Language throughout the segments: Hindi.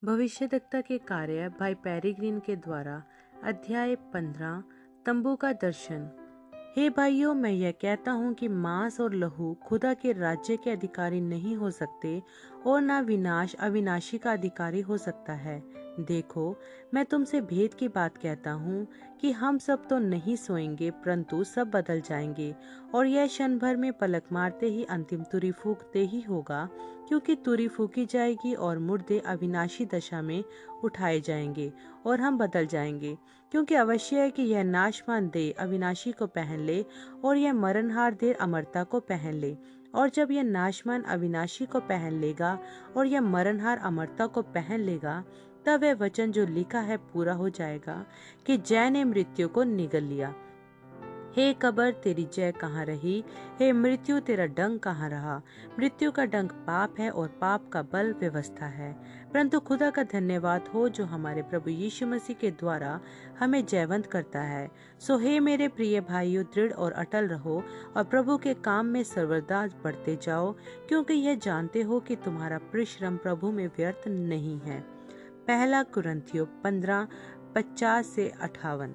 भविष्यद्वक्ता के कार्य भाई पेरिग्रीन के द्वारा। अध्याय 15 तंबू का दर्शन। हे भाइयों, मैं यह कहता हूँ कि मांस और लहू खुदा के राज्य के अधिकारी नहीं हो सकते और ना विनाश अविनाशी का अधिकारी हो सकता है। देखो, मैं तुमसे भेद की बात कहता हूँ कि हम सब तो नहीं सोएंगे, परंतु सब बदल जाएंगे, और यह क्षण भर में पलक मारते ही अंतिम तुरी फूंकते ही होगा। क्योंकि तुरी फूकी जाएगी और मुर्दे अविनाशी दशा में उठाए जाएंगे और हम बदल जाएंगे। क्योंकि अवश्य है कि यह नाशवान देह अविनाशी को पहन ले और यह मरणहार देह अमरता को पहन ले। और जब यह नाशवान अविनाशी को पहन लेगा और यह मरणहार अमरता को पहन लेगा, तब वह वचन जो लिखा है पूरा हो जाएगा कि जय ने मृत्यु को निगल लिया। हे कब्र, तेरी जय कहाँ रही? हे मृत्यु, तेरा डंक कहाँ रहा? मृत्यु का डंक पाप है और पाप का बल व्यवस्था है। परंतु खुदा का धन्यवाद हो जो हमारे प्रभु यीशु मसीह के द्वारा हमें जयवंत करता है। सो हे मेरे प्रिय भाइयों, दृढ़ और अटल रहो और प्रभु के काम में सर्वदा बढ़ते जाओ, क्योंकि यह जानते हो कि तुम्हारा परिश्रम प्रभु में व्यर्थ नहीं है। पहला कुरिन्थियों 15:50-58।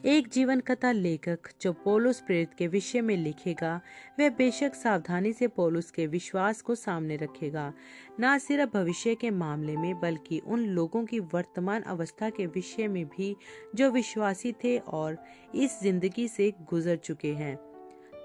एक जीवन कथा लेखक जो पौलुस प्रेरित के विषय में लिखेगा, वह बेशक सावधानी से पौलुस के विश्वास को सामने रखेगा, न सिर्फ भविष्य के मामले में बल्कि उन लोगों की वर्तमान अवस्था के विषय में भी जो विश्वासी थे और इस जिंदगी से गुजर चुके हैं।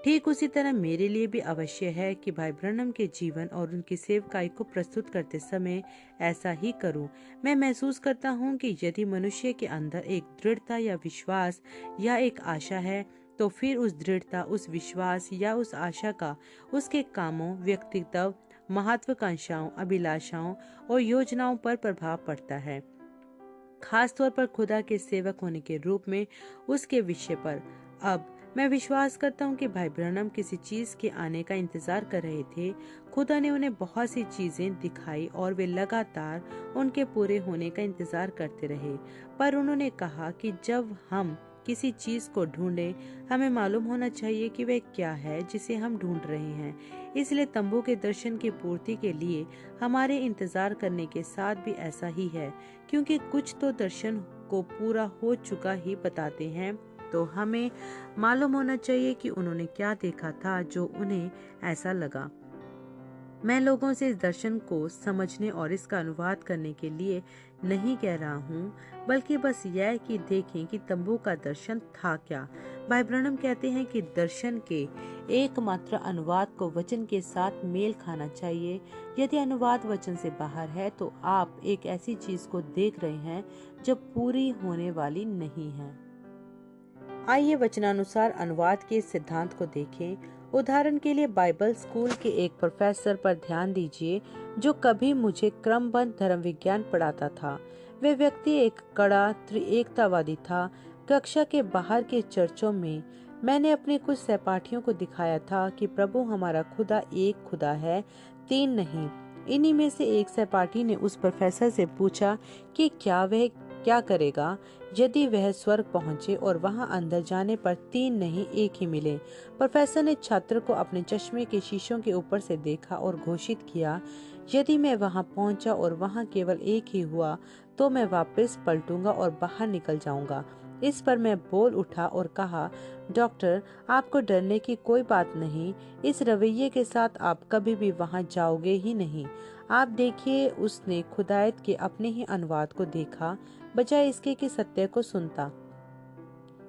ठीक उसी तरह मेरे लिए भी अवश्य है कि भाई ब्रनम के जीवन और उनकी सेवकाई को प्रस्तुत करते समय ऐसा ही करूं। मैं महसूस करता हूं कि यदि मनुष्य के अंदर एक दृढ़ता या विश्वास या एक आशा है, तो फिर उस दृढ़ता, उस विश्वास या उस आशा का उसके कामों, व्यक्तित्व, महत्वाकांक्षाओं, अभिलाषाओं और योजनाओं पर प्रभाव पड़ता है, खास तौर पर खुदा के सेवक होने के रूप में उसके विषय पर। अब मैं विश्वास करता हूँ कि भाई ब्रनम किसी चीज के आने का इंतजार कर रहे थे। खुदा ने उन्हें बहुत सी चीजें दिखाई और वे लगातार उनके पूरे होने का इंतजार करते रहे। पर उन्होंने कहा कि जब हम किसी चीज को ढूंढें, हमें मालूम होना चाहिए कि वह क्या है जिसे हम ढूंढ रहे हैं। इसलिए तंबू के दर्शन की पूर्ति के लिए हमारे इंतजार करने के साथ भी ऐसा ही है, क्योंकि कुछ तो दर्शन को पूरा हो चुका ही बताते हैं, तो हमें मालूम होना चाहिए कि उन्होंने क्या देखा था जो उन्हें ऐसा लगा। मैं लोगों से इस दर्शन को समझने और इसका अनुवाद करने के लिए नहीं कह रहा हूँ, बल्कि बस यह कि देखें कि तंबू का दर्शन था क्या। भाई ब्रनम कहते हैं कि दर्शन के एकमात्र अनुवाद को वचन के साथ मेल खाना चाहिए। यदि अनुवाद वचन से बाहर है, तो आप एक ऐसी चीज को देख रहे हैं जो पूरी होने वाली नहीं है। आइए वचनानुसार अनुवाद के सिद्धांत को देखें। उदाहरण के लिए बाइबल स्कूल के एक प्रोफेसर पर ध्यान दीजिए जो कभी मुझे क्रमबद्ध धर्म विज्ञान पढ़ाता था। वह व्यक्ति एक कड़ा त्रिएकतावादी था। कक्षा के बाहर के चर्चों में मैंने अपने कुछ सहपाठियों को दिखाया था कि प्रभु हमारा खुदा एक खुदा है, तीन नहीं। इन्हीं में से एक सहपाठी ने उस प्रोफेसर से पूछा कि क्या वह क्या करेगा यदि वह स्वर्ग पहुंचे और वहां अंदर जाने पर तीन नहीं एक ही मिले। प्रोफेसर ने छात्र को अपने चश्मे के शीशों के ऊपर से देखा और घोषित किया, यदि मैं वहां पहुंचा और वहां केवल एक ही हुआ, तो मैं वापस पलटूंगा और बाहर निकल जाऊंगा। इस पर मैं बोल उठा और कहा, डॉक्टर, आपको डरने की कोई बात नहीं। इस रवैये के साथ आप कभी भी वहां जाओगे ही नहीं। आप देखिए, उसने खुदायत के अपने ही अनुवाद को देखा बजाय इसके कि सत्य को सुनता।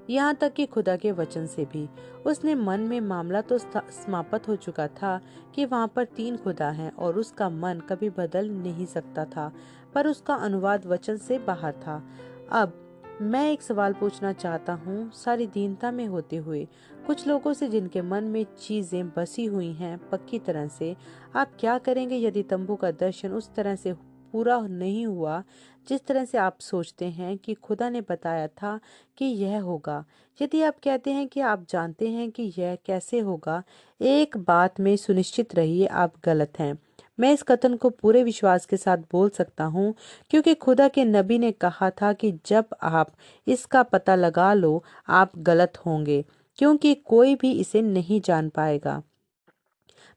यहाँ तक कि खुदा के वचन से भी उसने मन में मामला तो समाप्त हो चुका था कि वहाँ पर तीन खुदा हैं और उसका मन कभी बदल नहीं सकता था, पर उसका अनुवाद वचन से बाहर था। अब मैं एक सवाल पूछना चाहता हूँ, सारी दीनता में होते हुए कुछ लोगों से जिनके मन में चीजें बसी हुई हैं पक्की तरह से, आप क्या करेंगे यदि तंबू का दर्शन उस तरह से पूरा नहीं हुआ जिस तरह से आप सोचते हैं कि खुदा ने बताया था कि यह होगा? यदि आप कहते हैं कि आप जानते हैं कि यह कैसे होगा, एक बात में सुनिश्चित रहिए, आप गलत हैं। मैं इस कथन को पूरे विश्वास के साथ बोल सकता हूँ, क्योंकि खुदा के नबी ने कहा था कि जब आप इसका पता लगा लो, आप गलत होंगे, क्योंकि कोई भी इसे नहीं जान पाएगा।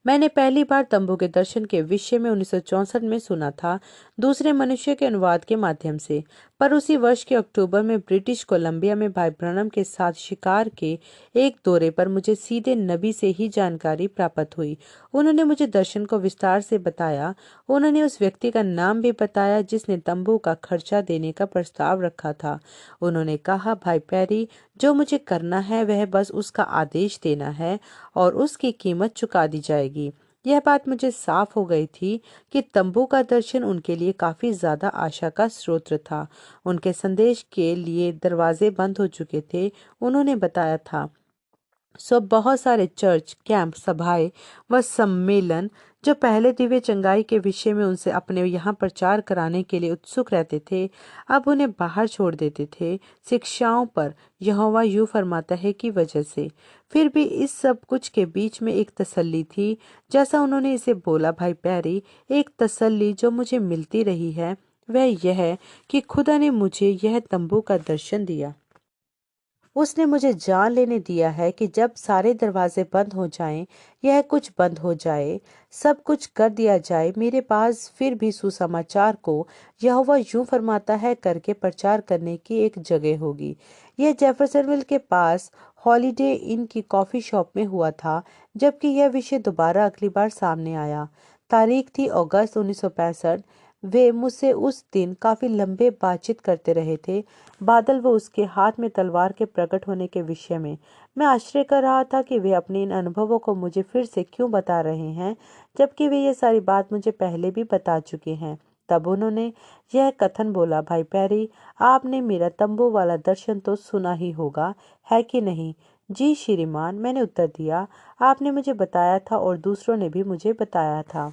मैंने पहली बार तंबू के दर्शन के विषय में 1964 में सुना था, दूसरे मनुष्य के अनुवाद के माध्यम से। पर उसी वर्ष के अक्टूबर में ब्रिटिश कोलंबिया में भाई ब्रनम के साथ शिकार के एक दौरे पर मुझे सीधे नबी से ही जानकारी प्राप्त हुई। उन्होंने मुझे दर्शन को विस्तार से बताया। उन्होंने उस व्यक्ति का नाम भी बताया जिसने तंबू का खर्चा देने का प्रस्ताव रखा था। उन्होंने कहा, भाई पैरी, जो मुझे करना है वह बस उसका आदेश देना है और उसकी कीमत चुका दी जाएगी। यह बात मुझे साफ हो गई थी कि तंबू का दर्शन उनके लिए काफी ज्यादा आशा का स्रोत था। उनके संदेश के लिए दरवाजे बंद हो चुके थे। उन्होंने बताया था, सो बहुत सारे चर्च, कैंप, सभाएं व सम्मेलन जो पहले दिव्य चंगाई के विषय में उनसे अपने यहाँ प्रचार कराने के लिए उत्सुक रहते थे, अब उन्हें बाहर छोड़ देते थे शिक्षाओं पर यहोवा यूं फरमाता है की वजह से। फिर भी इस सब कुछ के बीच में एक तसल्ली थी, जैसा उन्होंने इसे बोला, भाई प्यारी, एक तसल्ली जो मुझे मिलती रही है वह यह है कि खुदा ने मुझे यह तंबू का दर्शन दिया। उसने मुझे जान लेने दिया है कि जब सारे दरवाजे बंद हो जाएं, यह कुछ बंद हो जाए, सब कुछ कर दिया जाए, मेरे पास फिर भी सुसमाचार को यहोवा यूं फरमाता है करके प्रचार करने की एक जगह होगी। यह जेफरसनविल के पास हॉलिडे इन की कॉफी शॉप में हुआ था, जबकि यह विषय दोबारा अगली बार सामने आया। तारीख थी अगस्त 1965। वे मुझसे उस दिन काफी लंबे बातचीत करते रहे थे, बादल व उसके हाथ में तलवार के प्रकट होने के विषय में। मैं आश्चर्य कर रहा था कि वे अपने इन अनुभवों को मुझे फिर से क्यों बता रहे हैं, जबकि वे ये सारी बात मुझे पहले भी बता चुके हैं। तब उन्होंने यह कथन बोला, भाई पैरी, आपने मेरा तंबू वाला दर्शन तो सुना ही होगा, है कि नहीं? जी श्रीमान, मैंने उत्तर दिया। आपने मुझे बताया था और दूसरों ने भी मुझे बताया था।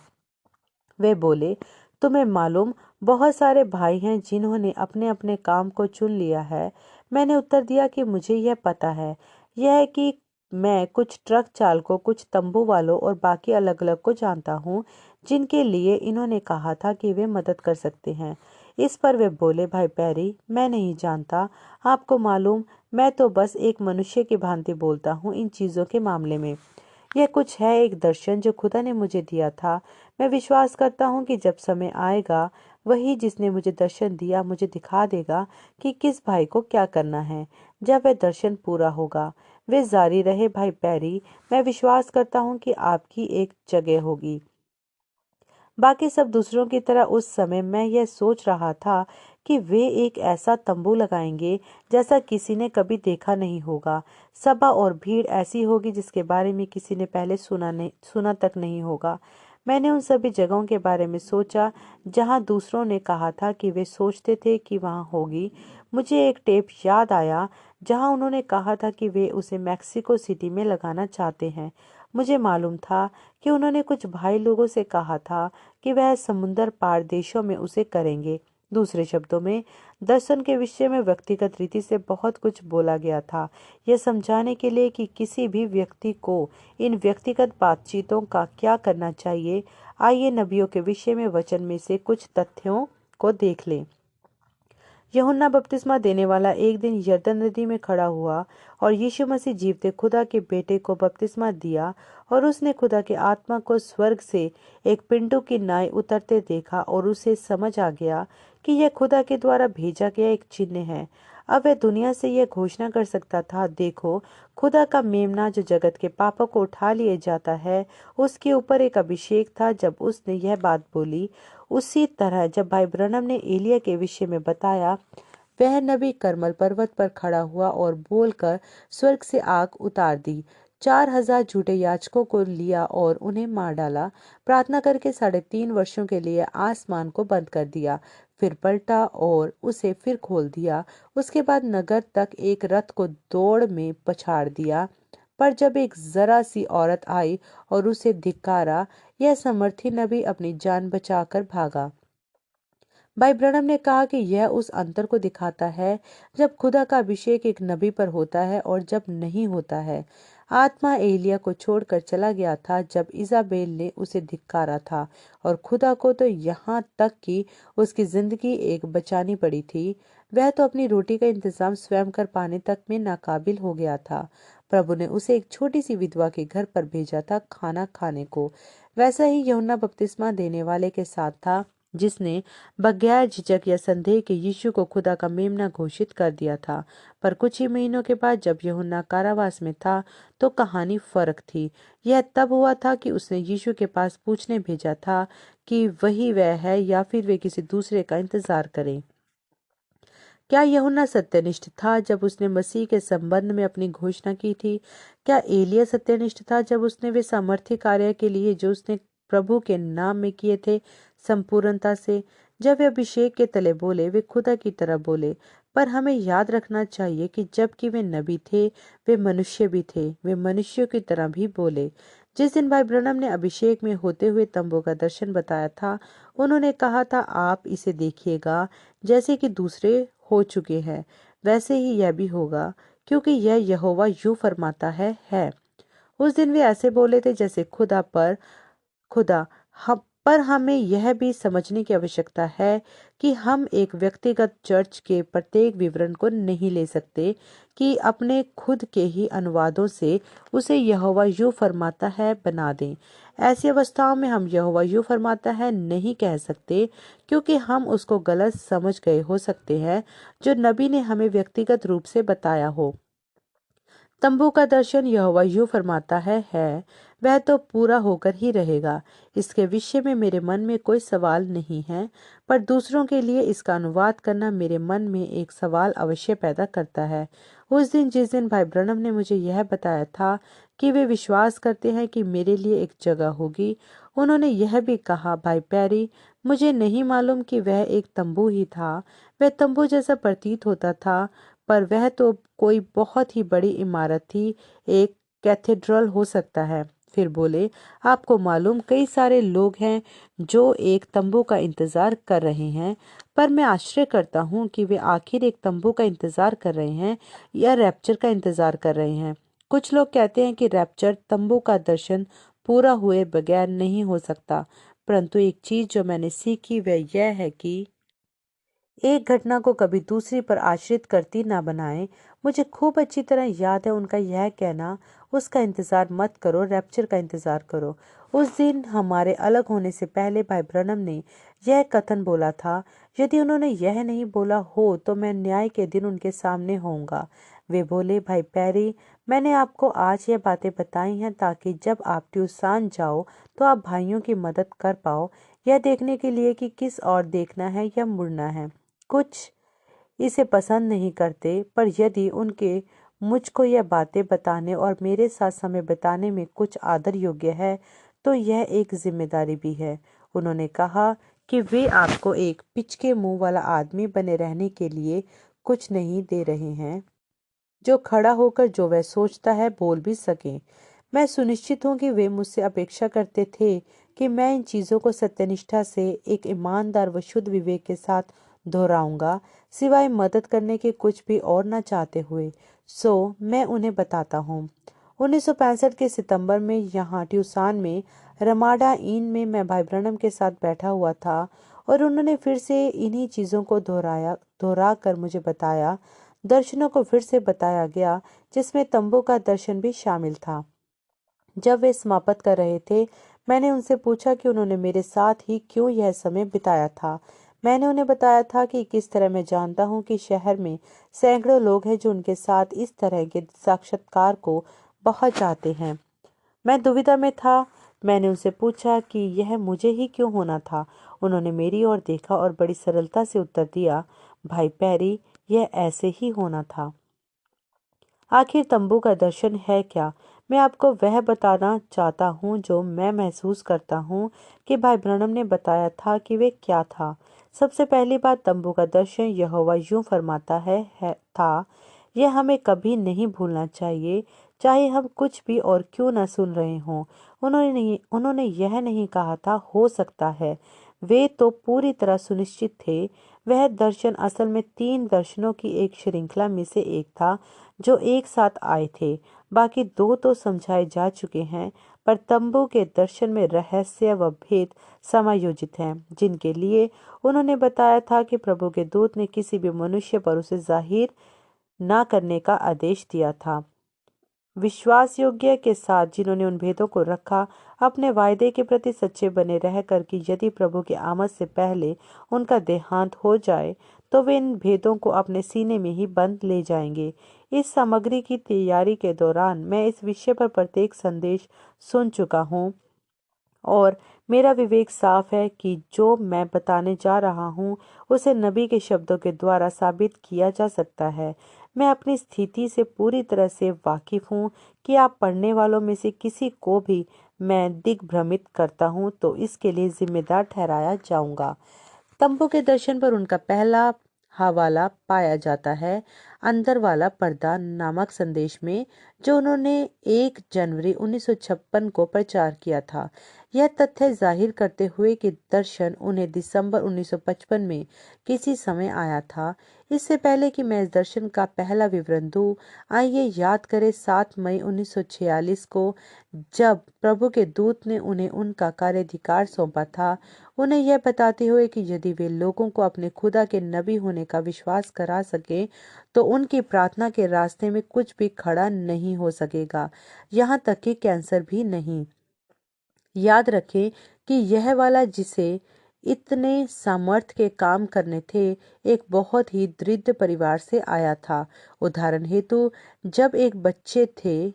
वे बोले, तुम्हें मालूम, बहुत सारे भाई हैं जिन्होंने अपने अपने काम को चुन लिया है। मैंने उत्तर दिया कि मुझे यह पता है। यह है कि मैं कुछ ट्रक चालकों, कुछ तंबू वालों और बाकी अलग अलग को जानता हूँ जिनके लिए इन्होंने कहा था कि वे मदद कर सकते हैं। इस पर वे बोले, भाई पैरी, मैं नहीं जानता। आपको मालूम, मैं तो बस एक मनुष्य की भांति बोलता हूँ इन चीज़ों के मामले में। यह कुछ है, एक दर्शन जो खुदा ने मुझे दिया था। मैं विश्वास करता हूँ कि जब समय आएगा, वही जिसने मुझे दर्शन दिया मुझे दिखा देगा कि किस भाई को क्या करना है। जब वह दर्शन पूरा होगा, वे जारी रहे, भाई पैरी, मैं विश्वास करता हूँ कि आपकी एक जगह होगी। बाकी सब दूसरों की तरह उस समय मैं यह सोच रहा था कि वे एक ऐसा तंबू लगाएंगे जैसा किसी ने कभी देखा नहीं होगा। सभा और भीड़ ऐसी होगी जिसके बारे में किसी ने पहले सुना तक नहीं होगा। मैंने उन सभी जगहों के बारे में सोचा जहां दूसरों ने कहा था कि वे सोचते थे कि वहां होगी। मुझे एक टेप याद आया जहां उन्होंने कहा था कि वे उसे मैक्सिको सिटी में लगाना चाहते हैं। मुझे मालूम था कि उन्होंने कुछ भाई लोगों से कहा था कि वह समुंदर पार देशों में उसे करेंगे। दूसरे शब्दों में, दर्शन के विषय में व्यक्तिगत रीति से बहुत कुछ बोला गया था, यह समझाने के लिए कि किसी भी व्यक्ति को इन व्यक्तिगत बातचीतों का क्या करना चाहिए। आइए नबियों के विषय में वचन में से कुछ तथ्यों को देख लें। यूहन्ना बपतिस्मा देने वाला एक दिन यरदन नदी में खड़ा हुआ और यीशु मसीह जीवते खुदा के बेटे को बपतिस्मा दिया, और उसने खुदा के आत्मा को स्वर्ग से एक पिंडू की नाई उतरते देखा और उसे समझ आ गया कि यह खुदा के द्वारा भेजा गया एक चिन्ह है। अब वह दुनिया से यह घोषणा कर सकता था, देखो, खुदा का मेमना जो जगत के पापों को उठा लिए जाता है, उसके ऊपर एक अभिषेक था। जब उसने यह बात बोली, उसी तरह जब भाई ब्रनम ने एलिया के विषय में बताया, वह नबी करमल पर्वत पर खड़ा हुआ और बोलकर स्वर्ग से आग उतार दी, 4,000 झूठे याजकों को लिया और उन्हें मार डाला, प्रार्थना करके 3.5 वर्षों के लिए आसमान को बंद कर दिया, फिर पलटा और उसे फिर खोल दिया। उसके बाद नगर तक एक रथ को दौड़ में पछाड़ दिया। पर जब एक जरा सी औरत आई और उसे धिक्कारा, यह समर्थी नबी अपनी जान बचाकर भागा। भाई ब्रनम ने कहा कि यह उस अंतर को दिखाता है जब खुदा का अभिषेक एक नबी पर होता है और जब नहीं होता है। आत्मा एलिया को छोड़कर चला गया था जब इजाबेल ने उसे धिक्कारा था, और खुदा को तो यहाँ तक कि उसकी जिंदगी एक बचानी पड़ी थी। वह तो अपनी रोटी का इंतजाम स्वयं कर पाने तक में नाकाबिल हो गया था। प्रभु ने उसे एक छोटी सी विधवा के घर पर भेजा था खाना खाने को। वैसा ही यूहन्ना बपतिस्मा देने वाले के साथ था, जिसने बगैर झिझक या संदेह के यीशु को खुदा का मेमना घोषित कर दिया था। पर कुछ ही महीनों के बाद जब यूहन्ना कारावास में था तो कहानी फर्क थी। यह तब हुआ था कि उसने यीशु के पास पूछने भेजा था कि वही वह है या फिर वे किसी दूसरे का इंतजार करें। क्या यूहन्ना सत्यनिष्ठ था जब उसने मसीह के संबंध में अपनी घोषणा की थी? क्या एलिया सत्यनिष्ठ था जब उसने वे सामर्थ्य कार्य के लिए जो उसने प्रभु के नाम में किए थे संपूर्णता से? जब वे अभिषेक के तले बोले, वे खुदा की तरह बोले। पर हमें याद रखना चाहिए कि जबकि वे नबी थे, वे मनुष्य भी थे। वे मनुष्यों की तरह भी बोले। जिस दिन भाई ब्रनम ने अभिषेक में होते हुए तंबू का दर्शन बताया था, उन्होंने कहा था, आप इसे देखिएगा जैसे कि दूसरे हो चुके हैं, वैसे ही यह भी होगा, क्योंकि यह यहोवा यूं फरमाता है। उस दिन वे ऐसे बोले थे जैसे खुदा हम पर हमें यह भी समझने की आवश्यकता है कि हम एक व्यक्तिगत चर्च के प्रत्येक विवरण को नहीं ले सकते कि अपने खुद के ही अनुवादों से उसे यहोवा यूं फरमाता है बना दें। ऐसी अवस्थाओं में हम यहोवा यूं फरमाता है नहीं कह सकते, क्योंकि हम उसको गलत समझ गए हो सकते हैं जो नबी ने हमें व्यक्तिगत रूप से बताया हो। तंबू का दर्शन यहोवा यूं फरमाता है, वह तो पूरा होकर ही रहेगा। इसके विषय में मेरे मन में कोई सवाल नहीं है, पर दूसरों के लिए इसका अनुवाद करना मेरे मन में एक सवाल अवश्य पैदा करता है। उस दिन जिस दिन भाई ब्रनम ने मुझे यह बताया था कि वे विश्वास करते हैं कि मेरे लिए एक जगह होगी, उन्होंने यह भी कहा, भाई पैरी, मुझे नहीं मालूम कि वह एक तंबू ही था। वह तंबू जैसा प्रतीत होता था, पर वह तो कोई बहुत ही बड़ी इमारत थी, एक कैथेड्रल हो सकता है। फिर बोले, आपको मालूम कई सारे लोग हैं जो एक तंबू का इंतजार कर रहे हैं, पर मैं आश्चर्य करता हूँ कि वे आखिर एक तंबू का इंतजार कर रहे हैं या रैप्चर का इंतजार कर रहे हैं। कुछ लोग कहते हैं कि रैप्चर तंबू का दर्शन पूरा हुए बगैर नहीं हो सकता, परंतु एक चीज जो मैंने सीखी वह यह है कि एक घटना को कभी दूसरी पर आश्रित करती ना बनाए। मुझे खूब अच्छी तरह याद है उनका यह कहना, उसका इंतजार मत करो, रैप्चर का इंतजार करो। उस दिन हमारे अलग होने से पहले भाई ब्रनम ने यह कथन बोला था। यदि उन्होंने यह नहीं बोला हो तो मैं न्याय के दिन उनके सामने होऊंगा। वे बोले, भाई पैरी, मैंने आपको आज यह बातें बताई हैं ताकि जब आप ट्यूसान जाओ तो आप भाइयों की मदद कर पाओ, यह देखने के लिए कि किस और देखना है या मुड़ना है। कुछ इसे पसंद नहीं करते, पर यदि उनके मुझको यह बातें बताने और मेरे साथ समय बिताने में कुछ आदर योग्य है तो यह एक जिम्मेदारी भी है। उन्होंने कहा कि वे आपको एक पिचके मुंह वाला आदमी बने रहने के लिए कुछ नहीं दे रहे हैं, जो खड़ा होकर जो वह सोचता है बोल भी सके। मैं सुनिश्चित हूँ कि वे मुझसे अपेक्षा करते थे कि मैं इन चीज़ों को सत्यनिष्ठा से एक ईमानदार व शुद्ध विवेक के साथ दोहराऊंगा, सिवाय मदद करने के कुछ भी और न चाहते हुए। सो मैं उन्हें बताता हूँ। 1965 के सितंबर में यहाँ ट्यूसान में रमाडा इन में मैं भाई ब्रनम के साथ बैठा हुआ था और उन्होंने फिर से इन्हीं चीज़ों को दोहरा कर मुझे बताया। दर्शनों को फिर से बताया गया, जिसमें तंबू का दर्शन भी शामिल था। जब वे समाप्त कर रहे थे, मैंने उनसे पूछा कि उन्होंने मेरे साथ ही क्यों यह समय बिताया था। मैंने उन्हें बताया था कि किस तरह मैं जानता हूँ कि शहर में सैकड़ों लोग हैं जो उनके साथ इस तरह के साक्षात्कार को बहुत चाहते हैं। मैं दुविधा में था। मैंने उनसे पूछा कि यह मुझे ही क्यों होना था। उन्होंने मेरी ओर देखा और बड़ी सरलता से उत्तर दिया, भाई पैरी, यह ऐसे ही होना था। आखिर तंबू का दर्शन है क्या? मैं आपको वह बताना चाहता हूँ जो मैं महसूस करता हूँ कि भाई ब्रनम ने बताया था कि वे क्या था। सबसे पहली बात, तंबू का दर्शन यहोवा यूं फरमाता है था। यह हमें कभी नहीं भूलना चाहिए, चाहे हम कुछ भी और क्यों न सुन रहे हों। उन्होंने यह नहीं कहा था हो सकता है। वे तो पूरी तरह सुनिश्चित थे। वह दर्शन असल में 3 दर्शनों की एक श्रृंखला में से एक था जो एक साथ आए थे। बाकी दो तो समझाए जा चुके हैं, पर तंबू के दर्शन में रहस्य व भेद समायोजित हैं, जिनके लिए उन्होंने बताया था कि प्रभु के दूत ने किसी भी मनुष्य पर उसे जाहिर ना करने का आदेश दिया था। विश्वास योग्य के साथ जिन्होंने उन भेदों को रखा, अपने वायदे के प्रति सच्चे बने रहकर कि यदि प्रभु की आमद से पहले उनका देहांत हो जाए तो वे इन भेदों को अपने सीने में ही बंद ले जाएंगे। इस सामग्री की तैयारी के दौरान मैं इस विषय पर प्रत्येक संदेश सुन चुका हूँ और मेरा विवेक साफ है कि जो मैं बताने जा रहा हूँ उसे नबी के शब्दों के द्वारा साबित किया जा सकता है। मैं अपनी स्थिति से पूरी तरह से वाकिफ हूँ कि आप पढ़ने वालों में से किसी को भी मैं दिग्भ्रमित करता हूँ तो इसके लिए जिम्मेदार ठहराया जाऊंगा। तंबू के दर्शन पर उनका पहला हवाला पाया जाता है अंदर वाला पर्दा नामक संदेश में, जो उन्होंने 1 जनवरी 1956 को प्रचार किया था। यह तथ्य जाहिर करते हुए कि दर्शन उन्हें दिसंबर 1955 में किसी समय आया था। इससे पहले कि मैं इस दर्शन का पहला विवरण दूं, आइए याद करें 7 मई 1946 को, जब प्रभु के दूत ने उन्हें उनका कार्याधिकार सौंपा था, उन्हें यह बताते हुए कि यदि वे लोगों को अपने खुदा के नबी होने का विश्वास करा सके तो उनकी प्रार्थना के रास्ते में कुछ भी खड़ा नहीं हो सकेगा, यहाँ तक कि कैंसर भी नहीं। याद रखें कि यह वाला जिसे इतने सामर्थ्य के काम करने थे, एक बहुत ही दरिद्र परिवार से आया था। उदाहरण हेतु, जब एक बच्चे थे,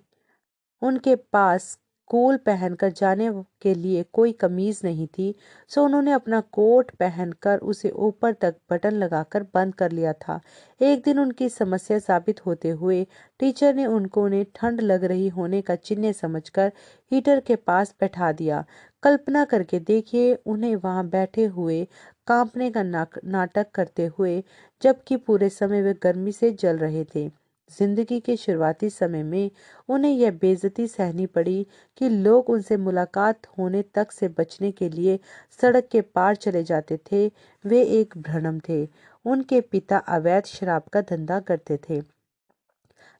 उनके पास स्कूल पहनकर जाने के लिए कोई कमीज नहीं थी, सो उन्होंने अपना कोट पहनकर उसे ऊपर तक बटन लगाकर बंद कर लिया था। एक दिन उनकी समस्या साबित होते हुए टीचर ने उन्हें ठंड लग रही होने का चिन्ह समझकर हीटर के पास बैठा दिया। कल्पना करके देखिए, उन्हें वहां बैठे हुए कांपने का नाटक करते हुए, जबकि पूरे समय वे गर्मी से जल रहे थे। जिंदगी के शुरुआती समय में उन्हें यह बेइज्जती सहनी पड़ी कि लोग उनसे मुलाकात होने तक से बचने के लिए सड़क के पार चले जाते थे। वे एक भ्रम थे। उनके पिता अवैध शराब का धंधा करते थे।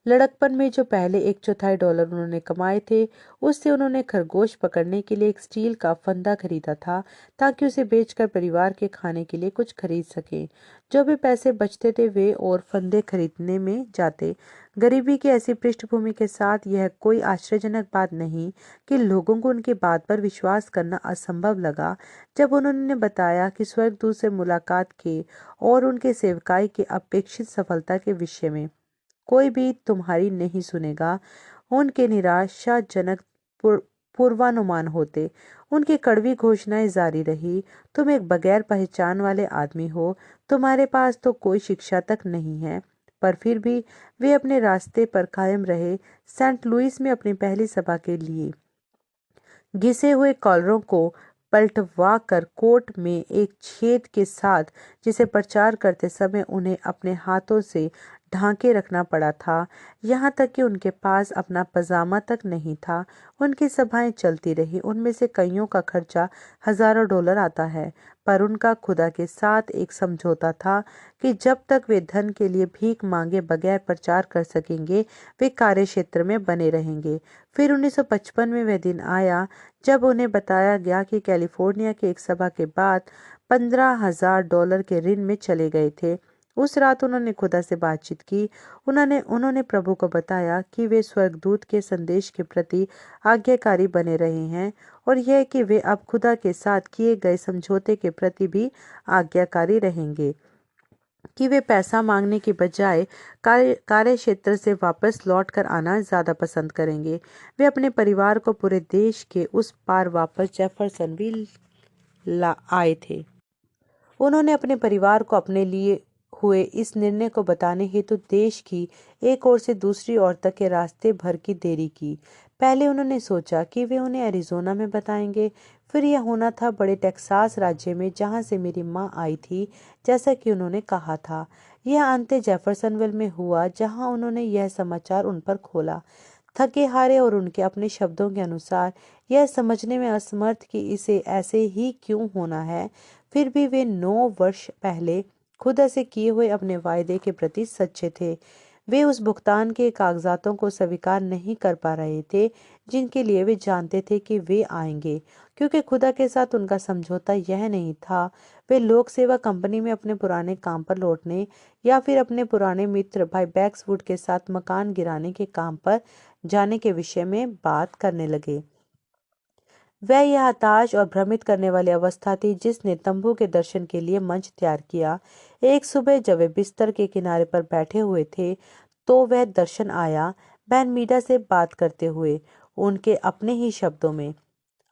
लड़कपन में जो पहले $1/4 उन्होंने कमाए थे, उससे उन्होंने खरगोश पकड़ने के लिए एक स्टील का फंदा खरीदा था, ताकि उसे बेचकर परिवार के खाने के लिए कुछ खरीद सकें। जो भी पैसे बचते थे वे और फंदे खरीदने में जाते। गरीबी की ऐसी पृष्ठभूमि के साथ यह कोई आश्चर्यजनक बात नहीं कि लोगों को उनकी बात पर विश्वास करना असंभव लगा, जब उन्होंने बताया कि स्वर्गदूत से मुलाकात के और उनके सेवकाई के अपेक्षित सफलता के विषय में कोई भी तुम्हारी नहीं सुनेगा। उनके निराशाजनक पूर्वानुमान होते। उनकी कड़वी घोषणाएं जारी रही, तुम एक बगैर पहचान वाले आदमी हो, तुम्हारे पास तो कोई शिक्षा तक नहीं है। पर फिर भी वे अपने रास्ते पर कायम रहे। सेंट लुइस में अपनी पहली सभा के लिए घिसे हुए कॉलरों को पलटवा कर कोट में एक छेद के साथ, जिसे प्रचार करते समय उन्हें अपने हाथों से ढांके रखना पड़ा था, यहाँ तक कि उनके पास अपना पजामा तक नहीं था। उनकी सभाएं चलती रही, उनमें से कईयों का खर्चा हजारों डॉलर आता है, पर उनका खुदा के साथ एक समझौता था कि जब तक वे धन के लिए भीख मांगे बगैर प्रचार कर सकेंगे, वे कार्य क्षेत्र में बने रहेंगे। फिर 1955 में वह दिन आया जब उन्हें बताया गया कि कैलिफोर्निया की एक सभा के बाद $15,000 के ऋण में चले गए थे। उस रात उन्होंने खुदा से बातचीत की। उन्होंने प्रभु को बताया कि वे स्वर्गदूत के संदेश के प्रति आज्ञाकारी बने रहे हैं और यह कि वे अब खुदा के साथ किए गए समझौते के प्रति भी आज्ञाकारी रहेंगे, कि वे पैसा मांगने के बजाय कार्य क्षेत्र से वापस लौट कर आना ज्यादा पसंद करेंगे। वे अपने परिवार को पूरे देश के उस पार वापस जेफरसनविल आए थे। उन्होंने अपने परिवार को अपने लिए हुए इस निर्णय को बताने हेतु देश की एक ओर से दूसरी ओर तक के रास्ते भर की देरी की। पहले उन्होंने सोचा कि वे उन्हें एरिजोना में बताएंगे, फिर यह होना था बड़े टेक्सास राज्य में, जहां से मेरी माँ आई थी, जैसा कि उन्होंने कहा था। यह अंत जेफरसनविल में हुआ, जहां उन्होंने यह समाचार उन पर खोला। थके हारे और उनके अपने शब्दों के अनुसार यह समझने में असमर्थ कि इसे ऐसे ही क्यों होना है, फिर भी वे 9 वर्ष पहले खुदा से किए हुए अपने वायदे के प्रति सच्चे थे। वे उस भुगतान के कागजातों को स्वीकार नहीं कर पा रहे थे जिनके लिए वे जानते थे कि वे आएंगे, क्योंकि खुदा के साथ उनका समझौता यह नहीं था। वे लोक सेवा कंपनी में अपने पुराने काम पर लौटने या फिर अपने पुराने मित्र भाई बैक्सवुड के साथ मकान गिराने के काम पर जाने के विषय में बात करने लगे। वह यह हताश और भ्रमित करने वाली अवस्था थी जिसने तंबू के दर्शन के लिए मंच तैयार किया। एक सुबह जब वे बिस्तर के किनारे पर बैठे हुए थे तो वह दर्शन आया, बहन मीडा से बात करते हुए, उनके अपने ही शब्दों में।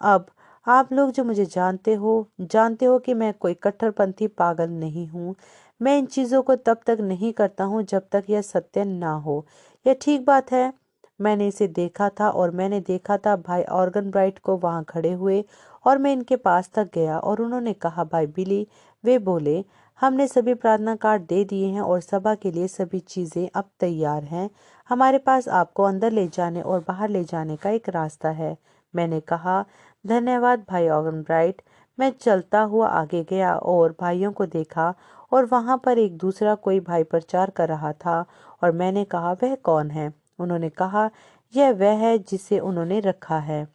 अब आप लोग जो मुझे जानते हो कि मैं कोई कट्टरपंथी पागल नहीं हूँ। मैं इन चीजों को तब तक नहीं करता हूँ जब तक यह सत्य ना हो। यह ठीक बात है। मैंने इसे देखा था और मैंने देखा था भाई ऑर्गन ब्राइट को वहां खड़े हुए, और मैं इनके पास तक गया और उन्होंने कहा, भाई बिली, वे बोले, हमने सभी प्रार्थना कार्ड दे दिए हैं और सभा के लिए सभी चीजें अब तैयार हैं। हमारे पास आपको अंदर ले जाने और बाहर ले जाने का एक रास्ता है। मैंने कहा, धन्यवाद भाई ऑर्गन ब्राइट। मैं चलता हुआ आगे गया और भाइयों को देखा, और वहां पर एक दूसरा कोई भाई प्रचार कर रहा था, और मैंने कहा, वह कौन है? उन्होंने कहा, यह वह है जिसे उन्होंने रखा है।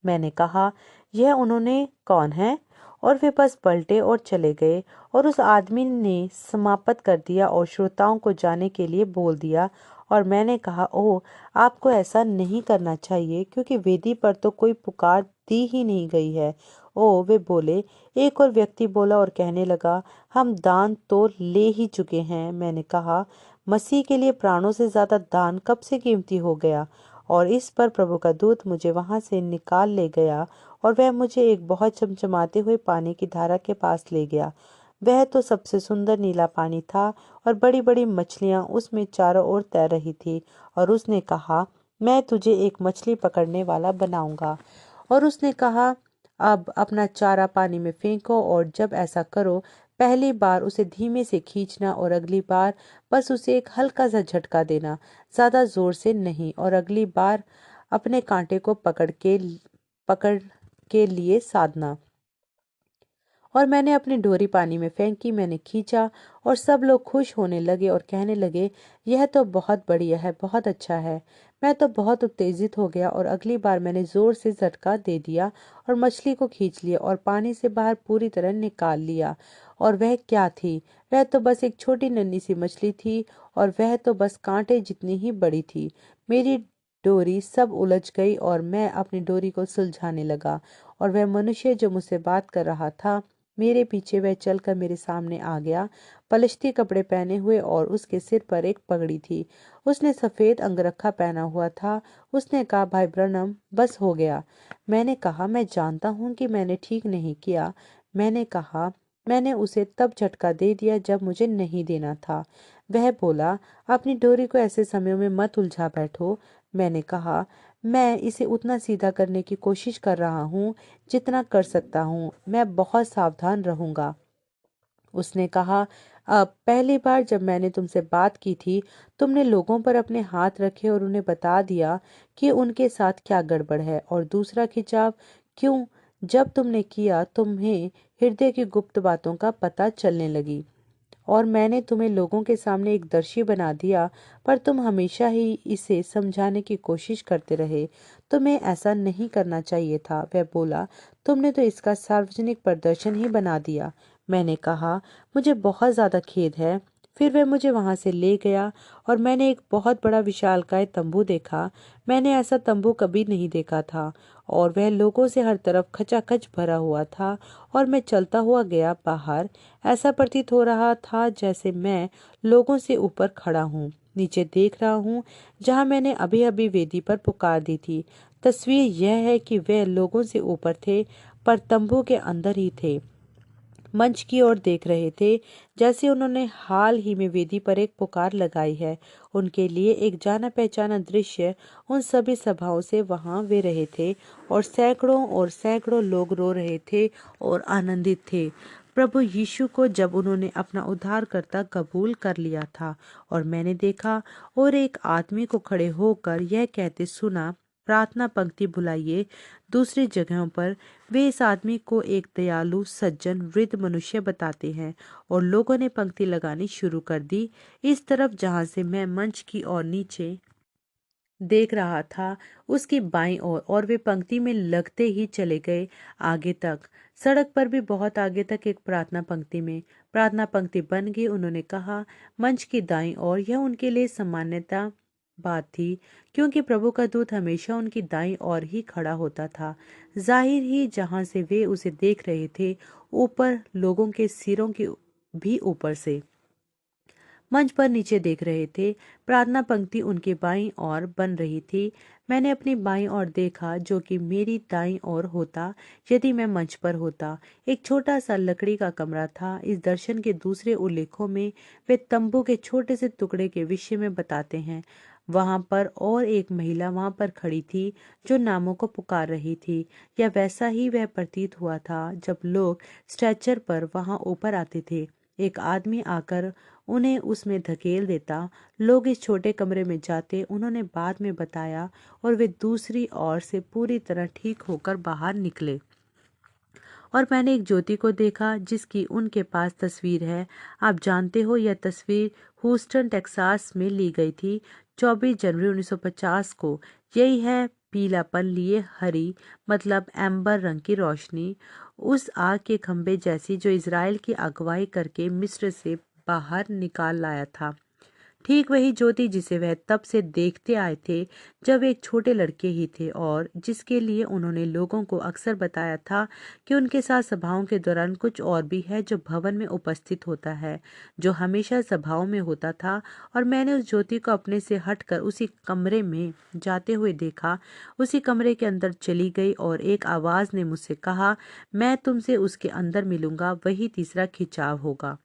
मैंने कहा, यह उन्होंने कौन है? और वे बस पलटे और चले गए, और उस आदमी ने समाप्त कर दिया और श्रोताओं को जाने के लिए बोल दिया। और मैंने कहा, ओह, आपको ऐसा नहीं करना चाहिए, क्योंकि वेदी पर तो कोई पुकार दी ही नहीं गई है। ओह, वे बोले। एक और व्यक्ति बोला और कहने लगा, हम दान तो ले ही चुके हैं। मैंने कहा, मसीह के लिए प्राणों से ज्यादा दान कब से कीमती हो गया? और इस पर प्रभु का दूत मुझे वहां से निकाल ले गया, और वह मुझे एक बहुत चमचमाते हुए पानी की धारा के पास ले गया। वह तो सबसे सुंदर नीला पानी था, और बड़ी बड़ी मछलियां उसमें चारों ओर तैर रही थी। और उसने कहा, मैं तुझे एक मछली पकड़ने वाला बनाऊंगा। और उसने कहा, अब अपना चारा पानी में फेंको, और जब ऐसा करो, पहली बार उसे धीमे से खींचना और अगली बार बस उसे एक हल्का सा झटका देना, ज्यादा जोर से नहीं। और अगली बार अपने कांटे को पकड़ के लिए साधना। और मैंने अपनी डोरी पानी में फेंकी, मैंने खींचा, और सब लोग खुश होने लगे और कहने लगे, यह तो बहुत बढ़िया है, बहुत अच्छा है। मैं तो बहुत उत्तेजित हो गया, और अगली बार मैंने जोर से झटका दे दिया और मछली को खींच लिया और पानी से बाहर पूरी तरह निकाल लिया। और वह क्या थी? वह तो बस एक छोटी नन्ही सी मछली थी, और वह तो बस कांटे जितनी ही बड़ी थी। मेरी डोरी सब उलझ गई, और मैं अपनी डोरी को सुलझाने लगा, और वह मनुष्य जो मुझसे बात कर रहा था, मेरे पीछे वह चलकर मेरे सामने आ गया, पलिश्ती कपड़े पहने हुए, और उसके सिर पर एक पगड़ी थी। उसने सफेद अंगरखा पहना हुआ था। उसने कहा, भाई ब्रनम, बस हो गया। मैंने कहा, मैं जानता हूँ कि मैंने ठीक नहीं किया। मैंने कहा, मैंने उसे तब झटका दे दिया जब मुझे नहीं देना था। वह बोला, अपनी डोरी को ऐसे समयों में मत उलझा बैठो। मैंने कहा, मैं इसे उतना सीधा करने की कोशिश कर रहा हूँ जितना कर सकता हूँ। मैं बहुत सावधान रहूंगा। उसने कहा, अब पहली बार जब मैंने तुमसे बात की थी, तुमने लोगों पर अपने हाथ रखे और उन्हें बता दिया कि उनके साथ क्या गड़बड़ है। और दूसरा खिंचाव, क्यों? जब तुमने किया, तुम्हें हृदय की गुप्त बातों का पता चलने लगी, और मैंने तुम्हें लोगों के सामने एक दर्शी बना दिया, पर तुम हमेशा ही इसे समझाने की कोशिश करते रहे। तुम्हें ऐसा नहीं करना चाहिए था। वह बोला, तुमने तो इसका सार्वजनिक प्रदर्शन ही बना दिया। मैंने कहा, मुझे बहुत ज्यादा खेद है। फिर वह मुझे वहां से ले गया, और मैंने एक बहुत बड़ा विशालकाय तंबू देखा। मैंने ऐसा तंबू कभी नहीं देखा था, और वह लोगों से हर तरफ खचाखच भरा हुआ था। और मैं चलता हुआ गया बाहर। ऐसा प्रतीत हो रहा था जैसे मैं लोगों से ऊपर खड़ा हूँ, नीचे देख रहा हूँ, जहाँ मैंने अभी अभी वेदी पर पुकार दी थी। तस्वीर यह है कि वे लोगों से ऊपर थे, पर तंबू के अंदर ही थे, मंच की ओर देख रहे थे, जैसे उन्होंने हाल ही में वेदी पर एक पुकार लगाई है। उनके लिए एक जाना पहचाना दृश्य उन सभी सभाओं से वहां वे रहे थे, और सैकड़ों लोग रो रहे थे और आनंदित थे प्रभु यीशु को, जब उन्होंने अपना उद्धारकर्ता कबूल कर लिया था। और मैंने देखा और एक आदमी को खड़े होकर यह कहते सुना, प्रार्थना पंक्ति बुलाइए। दूसरी जगहों पर वे इस आदमी को एक दयालु सज्जन वृद्ध मनुष्य बताते हैं और लोगों ने पंक्ति लगानी शुरू कर दी। इस तरफ जहां से मैं मंच की ओर नीचे देख रहा था उसकी बाईं ओर और वे पंक्ति में लगते ही चले गए आगे तक, सड़क पर भी बहुत आगे तक एक प्रार्थना पंक्ति में। प्रार्थना पंक्ति बन गई। उन्होंने कहा, मंच की दाईं ओर। यह उनके लिए सामान्यता बात थी क्योंकि प्रभु का दूत हमेशा उनकी दाईं ओर ही खड़ा होता था। जाहिर ही जहां से वे उसे देख रहे थे, ऊपर लोगों के सिरों की भी ऊपर से मंच पर नीचे देख रहे थे। प्रार्थना पंक्ति उनके बाईं ओर बन रही थी। मैंने अपनी बाईं ओर देखा जो कि मेरी दाईं ओर होता यदि मैं मंच पर होता। एक छोटा सा लकड़ी का कमरा था। इस दर्शन के दूसरे उल्लेखों में वे तंबू के छोटे से टुकड़े के विषय में बताते हैं। वहां पर और एक महिला वहां पर खड़ी थी जो नामों को पुकार रही थी, या वैसा ही वह प्रतीत हुआ था जब लोग स्ट्रेचर पर वहां ऊपर आते थे। एक आदमी आकर उन्हें उसमें धकेल देता। लोग इस छोटे कमरे में जाते, उन्होंने बाद में बताया, और वे दूसरी ओर से पूरी तरह ठीक होकर बाहर निकले। और मैंने एक ज्योति को देखा जिसकी उनके पास तस्वीर है। आप जानते हो, यह तस्वीर ह्यूस्टन टेक्सास में ली गई थी 24 जनवरी 1950 को। यही है पीलापन लिए हरी, मतलब एम्बर रंग की रोशनी, उस आग के खंभे जैसी जो इज़राइल की अगुवाई करके मिस्र से बाहर निकाल लाया था। ठीक वही ज्योति जिसे वह तब से देखते आए थे जब वे एक छोटे लड़के ही थे, और जिसके लिए उन्होंने लोगों को अक्सर बताया था कि उनके साथ सभाओं के दौरान कुछ और भी है जो भवन में उपस्थित होता है, जो हमेशा सभाओं में होता था। और मैंने उस ज्योति को अपने से हटकर उसी कमरे में जाते हुए देखा। उसी कमरे के अंदर चली गई और एक आवाज ने मुझसे कहा, मैं तुमसे उसके अंदर मिलूंगा, वही तीसरा खिंचाव होगा।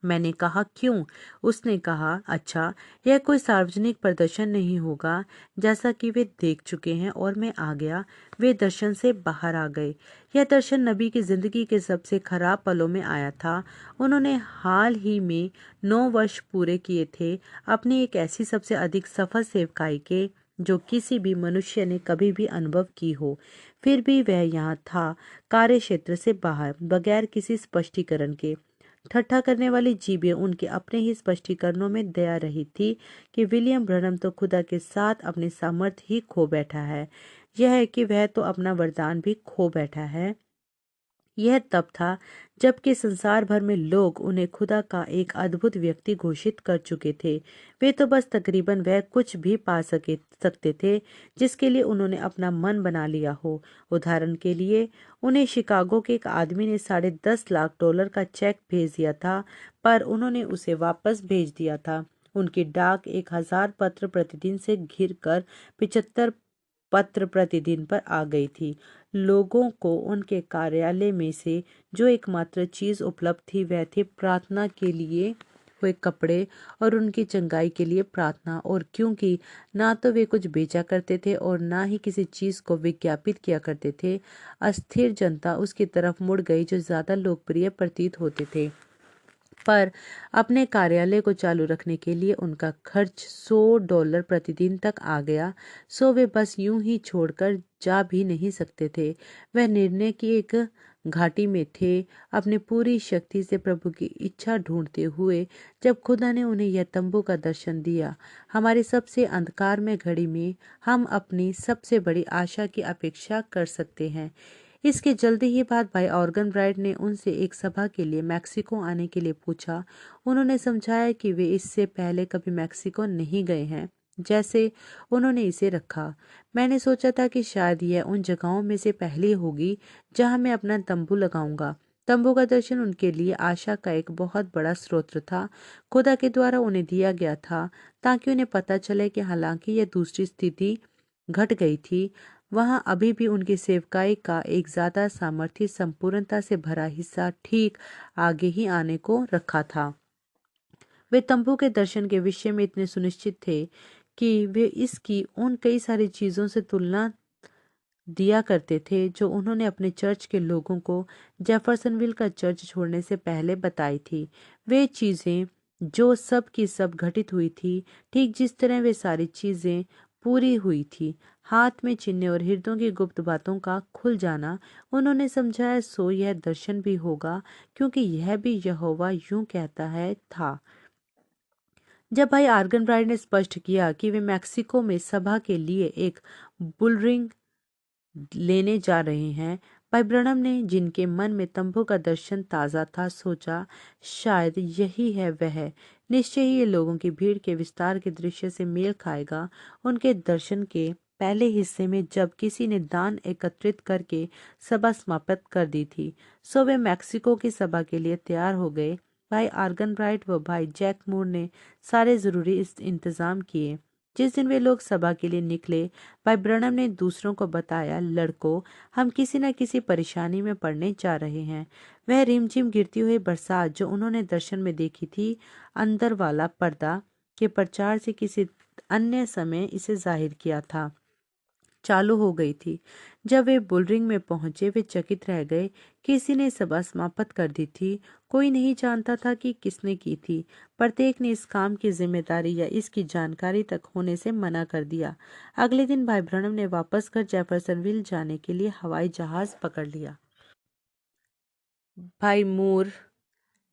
मैंने कहा, क्यों? उसने कहा, अच्छा, यह कोई सार्वजनिक प्रदर्शन नहीं होगा जैसा कि वे देख चुके हैं। और मैं आ गया। वे दर्शन से बाहर आ गए। यह दर्शन नबी की जिंदगी के सबसे खराब पलों में आया था। उन्होंने हाल ही में 9 वर्ष पूरे किए थे अपनी एक ऐसी सबसे अधिक सफल सेवकाई के जो किसी भी मनुष्य ने कभी भी अनुभव की हो। फिर भी वह यहाँ था, कार्य क्षेत्र से बाहर, बगैर किसी स्पष्टीकरण के। ठट्ठा करने वाली जीभें उनके अपने ही स्पष्टीकरणों में दया रही थी कि विलियम ब्रनम तो खुदा के साथ अपनी सामर्थ्य ही खो बैठा है। यह है कि वह तो अपना वरदान भी खो बैठा है। यह तब था जबकि संसार भर में लोग उन्हें खुदा का एक अद्भुत व्यक्ति घोषित कर चुके थे। वे तो बस तकरीबन वह कुछ भी पा सकते थे जिसके लिए उन्होंने अपना मन बना लिया हो। उदाहरण के लिए, उन्हें शिकागो के एक आदमी ने $10.5 लाख का चेक भेज दिया था, पर उन्होंने उसे वापस भेज दिया था। उनकी डाक 1000 पत्र प्रतिदिन से घिर कर 75 पत्र प्रतिदिन पर आ गई थी। लोगों को उनके कार्यालय में से जो एकमात्र चीज उपलब्ध थी वह थी प्रार्थना के लिए हुए कपड़े और उनकी चंगाई के लिए प्रार्थना। और क्योंकि ना तो वे कुछ बेचा करते थे और ना ही किसी चीज को विज्ञापित किया करते थे, अस्थिर जनता उसकी तरफ मुड़ गई जो ज्यादा लोकप्रिय प्रतीत होते थे। पर अपने कार्यालय को चालू रखने के लिए उनका खर्च $100 प्रतिदिन तक आ गया। सो वे बस यूं ही छोड़कर जा भी नहीं सकते थे। वह निर्णय की एक घाटी में थे, अपनी पूरी शक्ति से प्रभु की इच्छा ढूंढते हुए, जब खुदा ने उन्हें यह तंबू का दर्शन दिया। हमारी सबसे अंधकार में घड़ी में हम अपनी सबसे बड़ी आशा की अपेक्षा कर सकते हैं। इसके जल्दी ही बाद भाई ऑर्गन ब्राइट ने उनसे एक सभा के लिए मैक्सिको आने के लिए पूछा। उन्होंने समझाया कि वे इससे पहले कभी मैक्सिको नहीं गए हैं जैसे उन्होंने इसे रखा। मैंने सोचा था कि शायद यह उन जगहों में से पहली होगी जहां मैं अपना तंबू लगाऊंगा। तंबू का दर्शन उनके लिए आशा का एक बहुत बड़ा स्रोत था। खुदा के द्वारा उन्हें दिया गया था ताकि उन्हें पता चले कि हालांकि यह दूसरी स्थिति घट गई थी, वहां अभी भी उनकी सेवकाई का एक ज्यादा सामर्थ्य संपूर्णता से भरा हिस्सा ठीक आगे ही आने को रखा था। वे तंबू के दर्शन के विषय में इतने सुनिश्चित थे कि वे इसकी उन कई सारी चीजों से तुलना दिया करते थे जो उन्होंने अपने चर्च के लोगों को जेफरसनविल का चर्च छोड़ने से पहले बताई थी। वे चीजें जो सब की सब घटित हुई थी, ठीक जिस तरह वे सारी चीजें पूरी हुई थी। हाथ में चिन्ह और हृदयों की गुप्त बातों का खुल जाना। उन्होंने समझाया, सो यह दर्शन भी होगा, क्योंकि यह भी यहोवा यूं कहता है था। जब भाई आर्गनब्राइड ने स्पष्ट किया कि वे मैक्सिको में सभा के लिए एक बुलरिंग लेने जा रहे हैं, भाई ब्रनम ने, जिनके मन में तंबू का दर्शन ताजा था, सोचा शायद यही है वह। निश्चय ही ये लोगों की भीड़ के विस्तार के दृश्य से मेल खाएगा। उनके दर्शन के पहले हिस्से में जब किसी ने दान एकत्रित करके सभा समाप्त कर दी थी, सो वे मैक्सिको की सभा के लिए तैयार हो गए। भाई आर्गनब्राइट व भाई जैक मूर ने सारे जरूरी इंतजाम किए। जिस दिन वे लोग सभा के लिए निकले, भाई ब्रनम ने दूसरों को बताया, लड़कों, हम किसी न किसी परेशानी में पड़ने जा रहे हैं। वह रिमझिम गिरती हुई बरसात जो उन्होंने दर्शन में देखी थी, अंदर वाला पर्दा के प्रचार से किसी अन्य समय इसे जाहिर किया था, चालू हो गई थी। जब वे बुलरिंग में पहुंचे, वे चकित रह गए। किसी ने सभा समाप्त कर दी थी। कोई नहीं जानता था कि किसने की थी। प्रत्येक ने इस काम की जिम्मेदारी या इसकी जानकारी तक होने से मना कर दिया। अगले दिन भाई ब्रनम ने वापस घर जेफरसनविल जाने के लिए हवाई जहाज पकड़ लिया। भाई मूर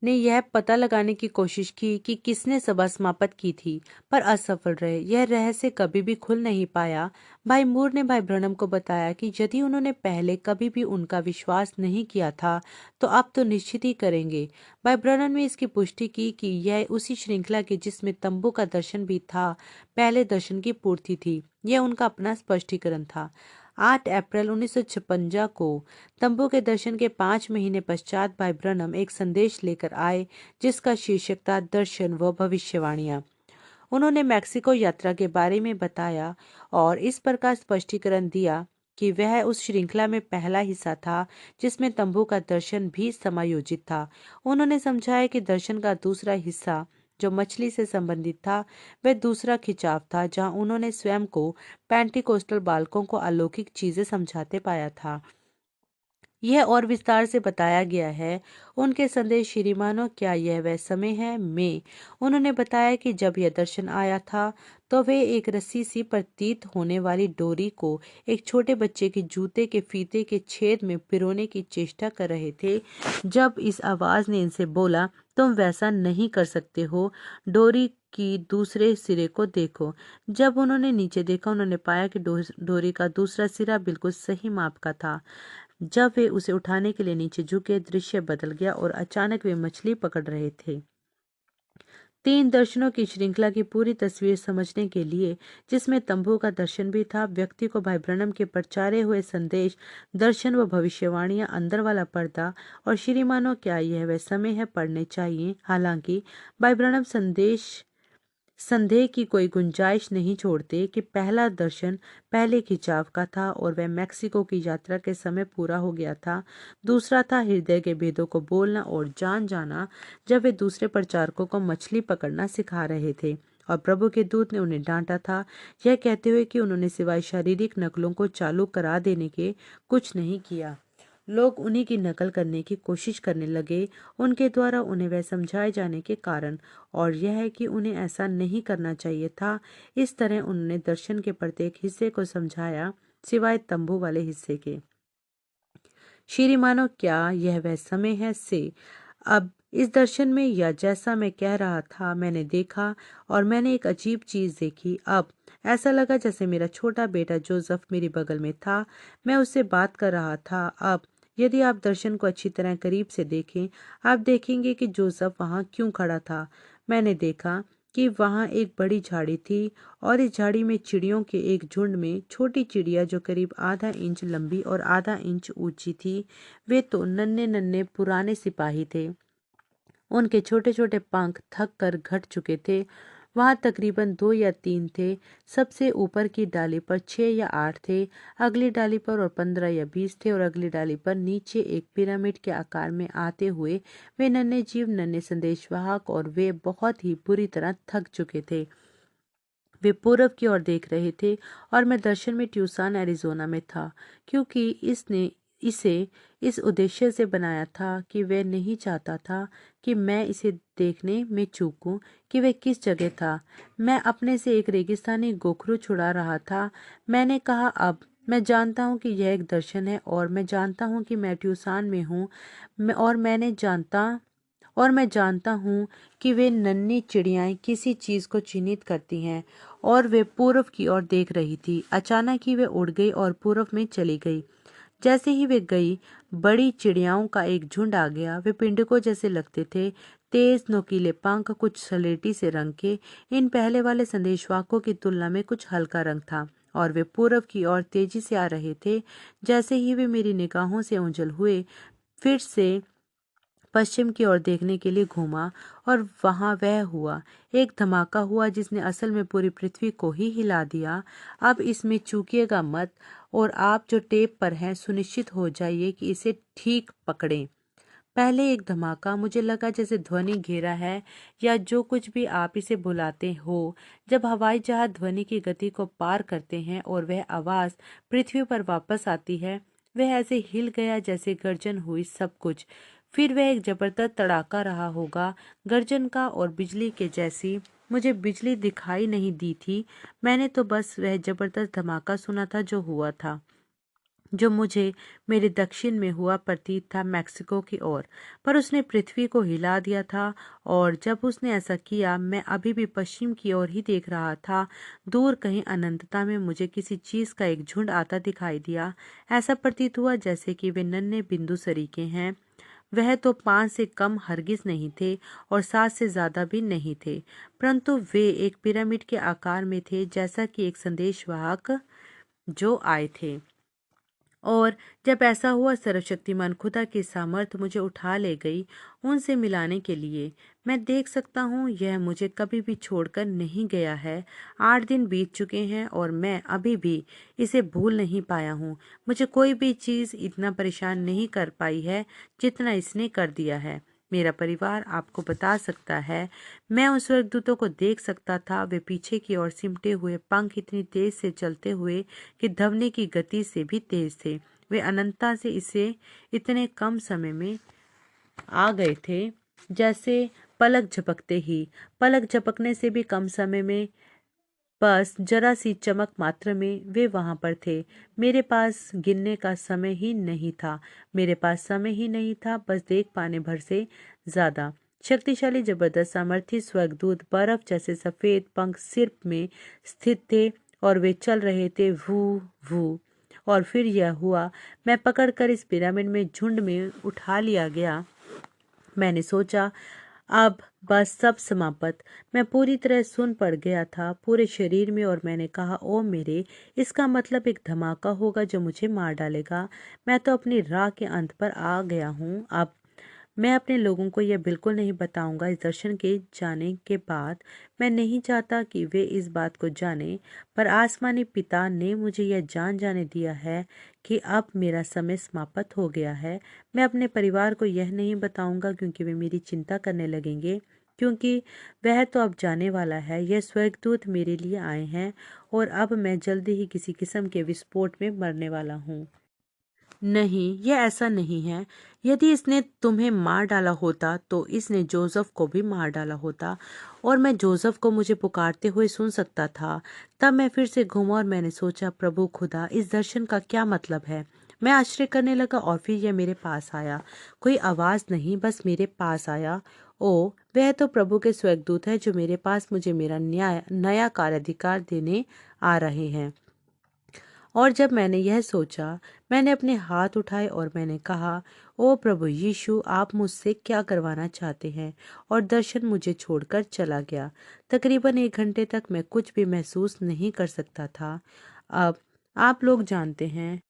ने यह पता लगाने की कोशिश की कि किसने सभा समाप्त की थी, पर असफल रहे। यह रहस्य कभी भी खुल नहीं पाया। भाई मूर ने भाई ब्रनम को बताया कि यदि उन्होंने पहले कभी भी उनका विश्वास नहीं किया था, तो अब तो निश्चित ही करेंगे। भाई ब्रनम ने इसकी पुष्टि की कि यह उसी श्रृंखला के जिसमें तंबू का दर्शन भी था, पहले दर्शन की पूर्ति थी। यह उनका अपना स्पष्टीकरण था। 8 अप्रैल 1956 को तंबू के दर्शन के 5 महीने पश्चात भाई ब्रनम एक संदेश लेकर आए, जिसका शीर्षक था दर्शन व भविष्यवाणियां। उन्होंने मैक्सिको यात्रा के बारे में बताया और इस प्रकार स्पष्टीकरण दिया कि वह उस श्रृंखला में पहला हिस्सा था जिसमें तंबू का दर्शन भी समायोजित था। उन्होंने समझाया कि दर्शन का दूसरा हिस्सा जो मछली से संबंधित था, वह दूसरा खिंचाव था, जहां उन्होंने स्वयं को पेंटिकोस्टल बालकों को अलौकिक चीजें समझाते पाया था। यह और विस्तार से बताया गया है। उनके संदेश, श्रीमानों, क्या यह वह समय है में उन्होंने बताया कि जब यह दर्शन आया था, तो वे एक रस्सी सी प्रतीत होने वाली डोरी को एक छोटे बच्चे के जूते के फीते के छेद में पिरोने की चेष्टा कर रहे थे। जब इस आवाज ने इनसे बोला, तुम वैसा नहीं कर सकते हो, डोरी की दूसरे सिरे को देखो। जब उन्होंने नीचे देखा, उन्होंने पाया कि डोरी का दूसरा सिरा बिल्कुल सही माप का था। जब वे उसे उठाने के लिए नीचे झुके, दृश्य बदल गया और अचानक वे मछली पकड़ रहे थे। 3 दर्शनों की श्रृंखला की पूरी तस्वीर समझने के लिए, जिसमें तंबू का दर्शन भी था, व्यक्ति को भाई ब्रनम के प्रचारे हुए संदेश, दर्शन व भविष्यवाणियां, अंदर वाला पर्दा और श्रीमानों, क्या यह वह समय है पढ़ने चाहिए। हालांकि भाई ब्रनम संदेह की कोई गुंजाइश नहीं छोड़ते कि पहला दर्शन पहले खिंचाव का था और वह मैक्सिको की यात्रा के समय पूरा हो गया था। दूसरा था हृदय के भेदों को बोलना और जान जाना, जब वे दूसरे प्रचारकों को मछली पकड़ना सिखा रहे थे और प्रभु के दूत ने उन्हें डांटा था, यह कहते हुए कि उन्होंने सिवाय शारीरिक नकलों को चालू करा देने के कुछ नहीं किया। लोग उन्हीं की नकल करने की कोशिश करने लगे, उनके द्वारा उन्हें वह समझाए जाने के कारण, और यह है कि उन्हें ऐसा नहीं करना चाहिए था। इस तरह उन्होंने दर्शन के प्रत्येक हिस्से को समझाया, सिवाय तंबू वाले हिस्से के। श्रीमानों, क्या यह वह समय है से अब इस दर्शन में, या जैसा मैं कह रहा था, मैंने देखा और मैंने एक अजीब चीज देखी। अब ऐसा लगा जैसे मेरा छोटा बेटा जोसेफ मेरे बगल में था, मैं उससे बात कर रहा था। अब यदि आप दर्शन को अच्छी तरह करीब से देखें, आप देखेंगे कि जोसेफ वहां क्यों खड़ा था। मैंने देखा कि वहां एक बड़ी झाड़ी थी और इस झाड़ी में चिड़ियों के एक झुंड में छोटी चिड़िया जो करीब आधा इंच लंबी और आधा इंच ऊंची थी। वे तो नन्हे नन्हे पुराने सिपाही थे। उनके छोटे छोटे पंख थक कर घट चुके थे। वहां तकरीबन 2 या 3 थे। सबसे ऊपर की डाली पर 6 या 8 थे, अगली डाली पर और 15 या 20 थे, और अगली डाली पर नीचे एक पिरामिड के आकार में आते हुए वे नन्हे जीव, नन्हे संदेशवाहक, और वे बहुत ही बुरी तरह थक चुके थे। वे पूरब की ओर देख रहे थे और मैं दर्शन में ट्यूसान एरिजोना में था, क्योंकि इसने इसे इस उद्देश्य से बनाया था कि वह नहीं चाहता था कि मैं इसे देखने में चूकूं कि वह किस जगह था। मैं अपने से एक रेगिस्तानी गोखरू छुड़ा रहा था। मैंने कहा, अब मैं जानता हूँ कि यह एक दर्शन है और मैं जानता हूँ कि मैं ट्यूसान में हूँ। और मैं जानता हूँ कि वे नन्ही चिड़ियाएं किसी चीज को चिन्हित करती हैं और वे पूर्व की ओर देख रही थी। अचानक ही वे उड़ गई और पूर्व में चली गई। जैसे ही वे गई, बड़ी चिड़ियाओं का एक झुंड आ गया। वे पिंडकों जैसे लगते थे, तेज नोकीले पंख, कुछ सलेटी से रंग के। इन पहले वाले संदेशवाहकों की तुलना में कुछ हल्का रंग था और वे पूर्व की ओर तेजी से आ रहे थे। जैसे ही वे मेरी निगाहों से ओझल हुए, फिर से पश्चिम की ओर देखने के लिए घूमा और वहां वह हुआ। एक धमाका हुआ जिसने असल में पूरी पृथ्वी को ही हिला दिया। अब इसमें चूकिएगा मत और आप जो टेप पर हैं सुनिश्चित हो जाइए कि इसे ठीक पकड़ें। पहले एक धमाका, मुझे लगा जैसे ध्वनि घेरा है या जो कुछ भी आप इसे बुलाते हो। जब हवाई जहाज ध्वनि की गति को पार करते हैं और वह आवाज पृथ्वी पर वापस आती है, वह ऐसे हिल गया जैसे गर्जन हुई सब कुछ। फिर वह एक जबरदस्त तड़ाका रहा होगा, गर्जन का और बिजली के जैसी। मुझे बिजली दिखाई नहीं दी थी, मैंने तो बस वह जबरदस्त धमाका सुना था जो हुआ था, जो मुझे मेरे दक्षिण में हुआ प्रतीत था, मैक्सिको की ओर। पर उसने पृथ्वी को हिला दिया था और जब उसने ऐसा किया, मैं अभी भी पश्चिम की ओर ही देख रहा था। दूर कहीं अनंतता में मुझे किसी चीज का एक झुंड आता दिखाई दिया। ऐसा प्रतीत हुआ जैसे कि वे नन्हे बिंदु सरीखे हैं। वह तो 5 से कम हरगिज नहीं थे और 7 से ज्यादा भी नहीं थे, परंतु वे एक पिरामिड के आकार में थे, जैसा कि एक संदेशवाहक जो आए थे। और जब ऐसा हुआ, सर्वशक्तिमान खुदा की सामर्थ मुझे उठा ले गई उनसे मिलाने के लिए। मैं देख सकता हूँ यह मुझे कभी भी छोड़कर नहीं गया है। 8 दिन बीत चुके हैं और मैं अभी भी इसे भूल नहीं पाया हूँ। मुझे कोई भी चीज इतना परेशान नहीं कर पाई है जितना इसने कर दिया है। मेरा परिवार आपको बता सकता है, मैं उस स्वर्गदूतों को देख सकता था। वे पीछे की ओर सिमटे हुए पंख इतनी तेज से चलते हुए कि ध्वनि की गति से भी तेज थे। वे अनंतता से इसे इतने कम समय में आ गए थे जैसे पलक झपकने से भी कम समय में, बस जरा सी चमक मात्र में वे वहां पर थे। मेरे पास गिनने का समय ही नहीं था, बस देख पाने भर से ज्यादा। शक्तिशाली, जबरदस्त, सामर्थी स्वर्गदूत बर्फ जैसे सफेद पंख सिर में स्थित थे और वे चल रहे थे, वू वू। और फिर यह हुआ, मैं पकड़कर इस पिरामिड में झुंड में उठा लिया गया। मैंने सोचा, अब बस सब समाप्त। मैं पूरी तरह सुन पड़ गया था, पूरे शरीर में, और मैंने कहा, ओ मेरे, इसका मतलब एक धमाका होगा जो मुझे मार डालेगा। मैं तो अपनी राह के अंत पर आ गया हूँ। अब मैं अपने लोगों को यह बिल्कुल नहीं बताऊंगा। इस दर्शन के जाने के बाद मैं नहीं चाहता कि वे इस बात को जाने, पर आसमानी पिता ने मुझे यह जान जाने दिया है कि अब मेरा समय समाप्त हो गया है। मैं अपने परिवार को यह नहीं बताऊंगा क्योंकि वे मेरी चिंता करने लगेंगे, क्योंकि वह तो अब जाने वाला है। यह स्वर्गदूत मेरे लिए आए हैं और अब मैं जल्दी ही किसी किस्म के विस्फोट में मरने वाला हूँ। नहीं, यह ऐसा नहीं है। यदि इसने तुम्हें मार डाला होता तो इसने जोसेफ को भी मार डाला होता, और मैं जोसेफ को मुझे पुकारते हुए सुन सकता था। तब मैं फिर से घूमा और मैंने सोचा, प्रभु खुदा, इस दर्शन का क्या मतलब है। मैं आश्चर्य करने लगा और फिर यह मेरे पास आया। कोई आवाज नहीं, बस मेरे पास आया। ओ, वह तो प्रभु के स्वर्गदूत है जो मेरे पास मुझे मेरा नया कार्याधिकार देने आ रहे हैं। और जब मैंने यह सोचा, मैंने अपने हाथ उठाए और मैंने कहा, ओ प्रभु यीशु, आप मुझसे क्या करवाना चाहते हैं। और दर्शन मुझे छोड़कर चला गया। तकरीबन 1 घंटे तक मैं कुछ भी महसूस नहीं कर सकता था। अब आप लोग जानते हैं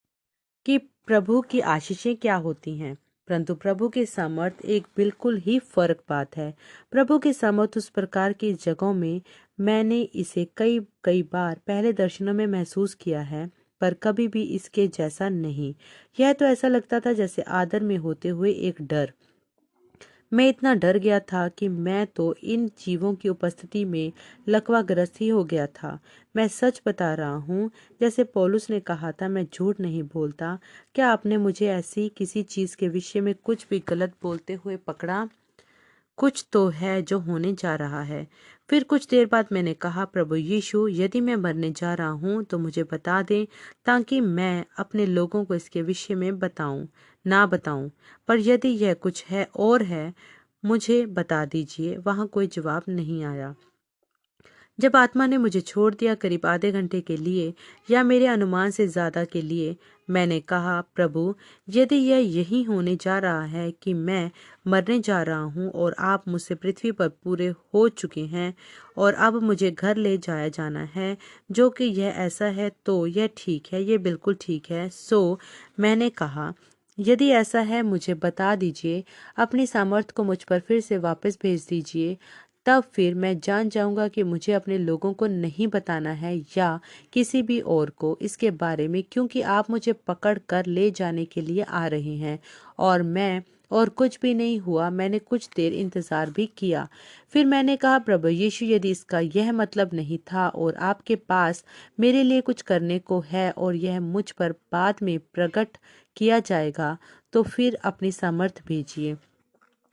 कि प्रभु की आशीषें क्या होती हैं, परंतु प्रभु के सामर्थ एक बिल्कुल ही फर्क बात है। प्रभु के सामर्थ उस प्रकार की जगहों में मैंने इसे कई कई बार पहले दर्शनों में महसूस किया है, पर कभी भी इसके जैसा नहीं। यह तो ऐसा लगता था जैसे आदर में होते हुए एक डर। मैं इतना डर गया था कि मैं तो इन जीवों की उपस्थिति में लकवाग्रस्त ही हो गया था। मैं सच बता रहा हूँ, जैसे पौलुस ने कहा था, मैं झूठ नहीं बोलता। क्या आपने मुझे ऐसी किसी चीज के विषय में कुछ भी गलत बोलते हुए पकड़ा? कुछ तो है जो होने जा रहा है। फिर कुछ देर बाद मैंने कहा, प्रभु यीशु, यदि मैं मरने जा रहा हूँ तो मुझे बता दें, ताकि मैं अपने लोगों को इसके विषय में ना बताऊं। पर यदि यह कुछ है और है, मुझे बता दीजिए। वहां कोई जवाब नहीं आया। जब आत्मा ने मुझे छोड़ दिया, करीब आधे घंटे के लिए या मेरे अनुमान से ज्यादा के लिए, मैंने कहा, प्रभु, यदि यह यही होने जा रहा है कि मैं मरने जा रहा हूँ और आप मुझसे पृथ्वी पर पूरे हो चुके हैं और अब मुझे घर ले जाया जाना है, जो कि यह ऐसा है, तो यह ठीक है, यह बिल्कुल ठीक है। मैंने कहा, यदि ऐसा है मुझे बता दीजिए, अपनी सामर्थ को मुझ पर फिर से वापस भेज दीजिए। तब फिर मैं जान जाऊंगा कि मुझे अपने लोगों को नहीं बताना है या किसी भी और को इसके बारे में, क्योंकि आप मुझे पकड़ कर ले जाने के लिए आ रहे हैं। और कुछ भी नहीं हुआ। मैंने कुछ देर इंतजार भी किया। फिर मैंने कहा, प्रभु यीशु, यदि इसका यह मतलब नहीं था और आपके पास मेरे लिए कुछ करने को है और यह मुझ पर बाद में प्रकट किया जाएगा, तो फिर अपनी सामर्थ भेजिए।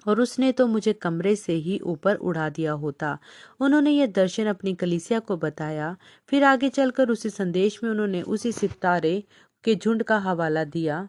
और उसने तो मुझे कमरे से ही ऊपर उड़ा दिया होता। उन्होंने यह दर्शन अपनी कलीसिया को बताया। फिर आगे चलकर उसी संदेश में उन्होंने उसी सितारे के झुंड का हवाला दिया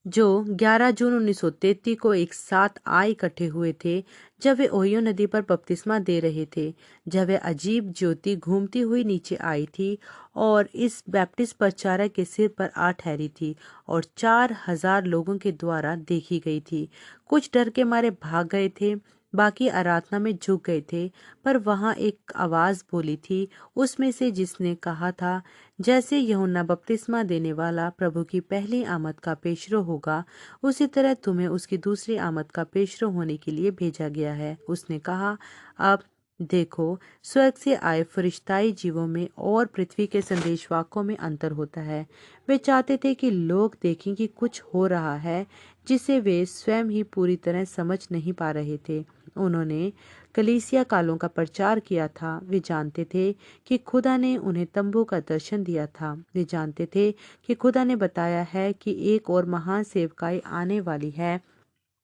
जो 11 जून 1933 को एक साथ इकट्ठे हुए थे, जब वे ओहियो नदी पर बपतिस्मा दे रहे थे। जब वह अजीब ज्योति घूमती हुई नीचे आई थी और इस बैप्टिस्ट प्रचारक के सिर पर आ ठहरी थी और 4,000 लोगों के द्वारा देखी गई थी। कुछ डर के मारे भाग गए थे, बाकी आराधना में झुक गए थे। पर वहां एक आवाज बोली थी, उसमें से जिसने कहा था, जैसे यूहन्ना बपतिस्मा देने वाला प्रभु की पहली आमद का पेशरो होगा, उसी तरह तुम्हें उसकी दूसरी आमद का पेशरो होने के लिए भेजा गया है। उसने कहा, अब देखो, स्वर्ग से आए फरिश्ताई जीवों में और पृथ्वी के संदेशवाकों में अंतर होता है। वे चाहते थे कि लोग देखें कि कुछ हो रहा है जिसे वे स्वयं ही पूरी तरह समझ नहीं पा रहे थे। उन्होंने कलीसिया कालों का प्रचार किया था। वे जानते थे कि खुदा ने उन्हें तंबू का दर्शन दिया था। वे जानते थे कि खुदा ने बताया है कि एक और महान सेवकाई आने वाली है,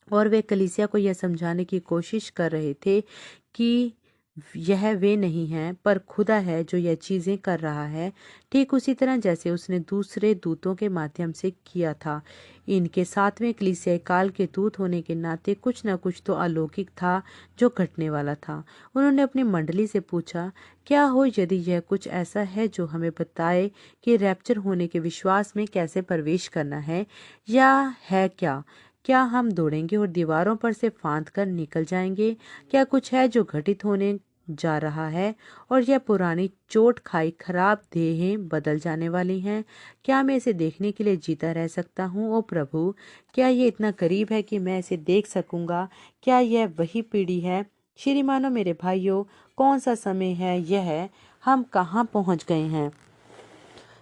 और वे कलीसिया को यह समझाने की कोशिश कर रहे थे कि यह वे नहीं हैं, पर खुदा है जो यह चीजें कर रहा है, ठीक उसी तरह जैसे उसने दूसरे दूतों के माध्यम से किया था। इनके सातवें कलीसियाई काल के दूत होने के नाते कुछ न कुछ तो अलौकिक था जो घटने वाला था। उन्होंने अपनी मंडली से पूछा, क्या हो यदि यह कुछ ऐसा है जो हमें बताए कि रैप्चर होने के विश्वास में कैसे प्रवेश करना है, या है क्या हम दौड़ेंगे और दीवारों पर से फांद कर निकल जाएंगे? क्या कुछ है जो घटित होने जा रहा है और यह पुरानी चोट खाई खराब देहें बदल जाने वाली हैं? क्या मैं इसे देखने के लिए जीता रह सकता हूँ? ओ प्रभु, क्या ये इतना करीब है कि मैं इसे देख सकूंगा? क्या यह वही पीढ़ी है? श्रीमानों, मेरे भाइयों, कौन सा समय है यह? हम कहाँ पहुँच गए हैं?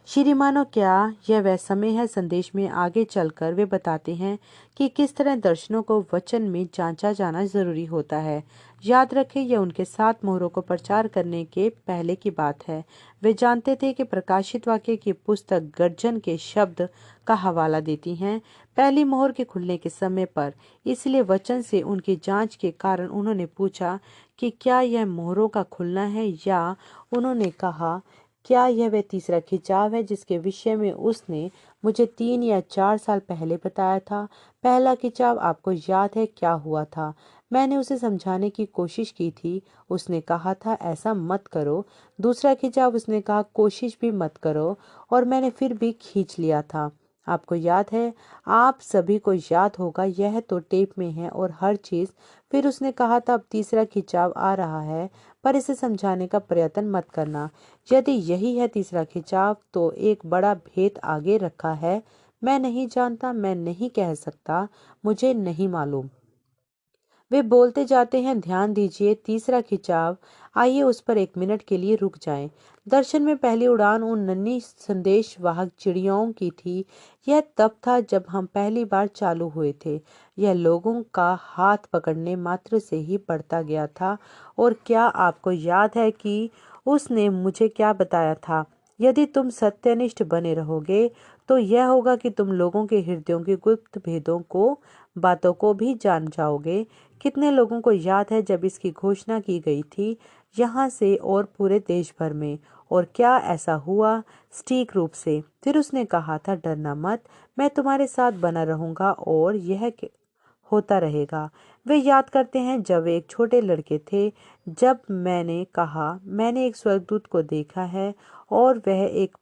श्रीमानों, क्या यह वह समय है? संदेश में आगे चलकर वे बताते हैं कि किस तरह दर्शनों को वचन में जांचा जाना जरूरी होता है। याद रखें, यह उनके 7 मोहरों को प्रचार करने के पहले की बात है। वे जानते थे कि प्रकाशित वाक्य की पुस्तक गर्जन के शब्द का हवाला देती हैं पहली मोहर के खुलने के समय पर। इसलिए वचन से उनकी जांच के कारण उन्होंने पूछा कि क्या यह मोहरों का खुलना है, या उन्होंने कहा, क्या यह वह तीसरा खिंचाव है जिसके विषय में उसने मुझे 3 या 4 साल पहले बताया था? पहला खिंचाव आपको याद है क्या हुआ था? मैंने उसे समझाने की कोशिश की थी। उसने कहा था, ऐसा मत करो। दूसरा खिंचाव उसने कहा, कोशिश भी मत करो, और मैंने फिर भी खींच लिया था। आपको याद है? आप सभी को याद होगा, यह तो टेप में है और हर चीज। फिर उसने कहा था, अब तीसरा खिंचाव आ रहा है, पर इसे समझाने का प्रयत्न मत करना। यदि यही है तीसरा खिंचाव, तो एक बड़ा भेद आगे रखा है। मैं नहीं जानता, मैं नहीं कह सकता, मुझे नहीं मालूम। वे बोलते जाते हैं, ध्यान दीजिए, तीसरा खिंचाव। आइए उस पर 1 मिनट के लिए रुक जाएं। दर्शन में पहली उड़ान उन नन्ही संदेश वाहक चिड़ियों की थी। यह तब था जब हम पहली बार चालू हुए थे। यह लोगों का हाथ पकड़ने मात्र से ही बढ़ता गया था। और क्या आपको याद है कि उसने मुझे क्या बताया था? यदि तुम सत्यनिष्ठ बने रहोगे तो यह होगा कि तुम लोगों के हृदयों की गुप्त भेदों को बातों को भी जान जाओगे। कितने लोगों को याद है जब इसकी घोषणा की गई थी, यहाँ से और पूरे देश भर में? और क्या ऐसा हुआ? सटीक रूप से। फिर उसने कहा था, डरना मत, मैं तुम्हारे साथ बना रहूंगा और यह होता रहेगा। वे याद करते हैं जब वे एक छोटे लड़के थे, जब मैंने कहा मैंने एक स्वर्गदूत को देखा है और वह एक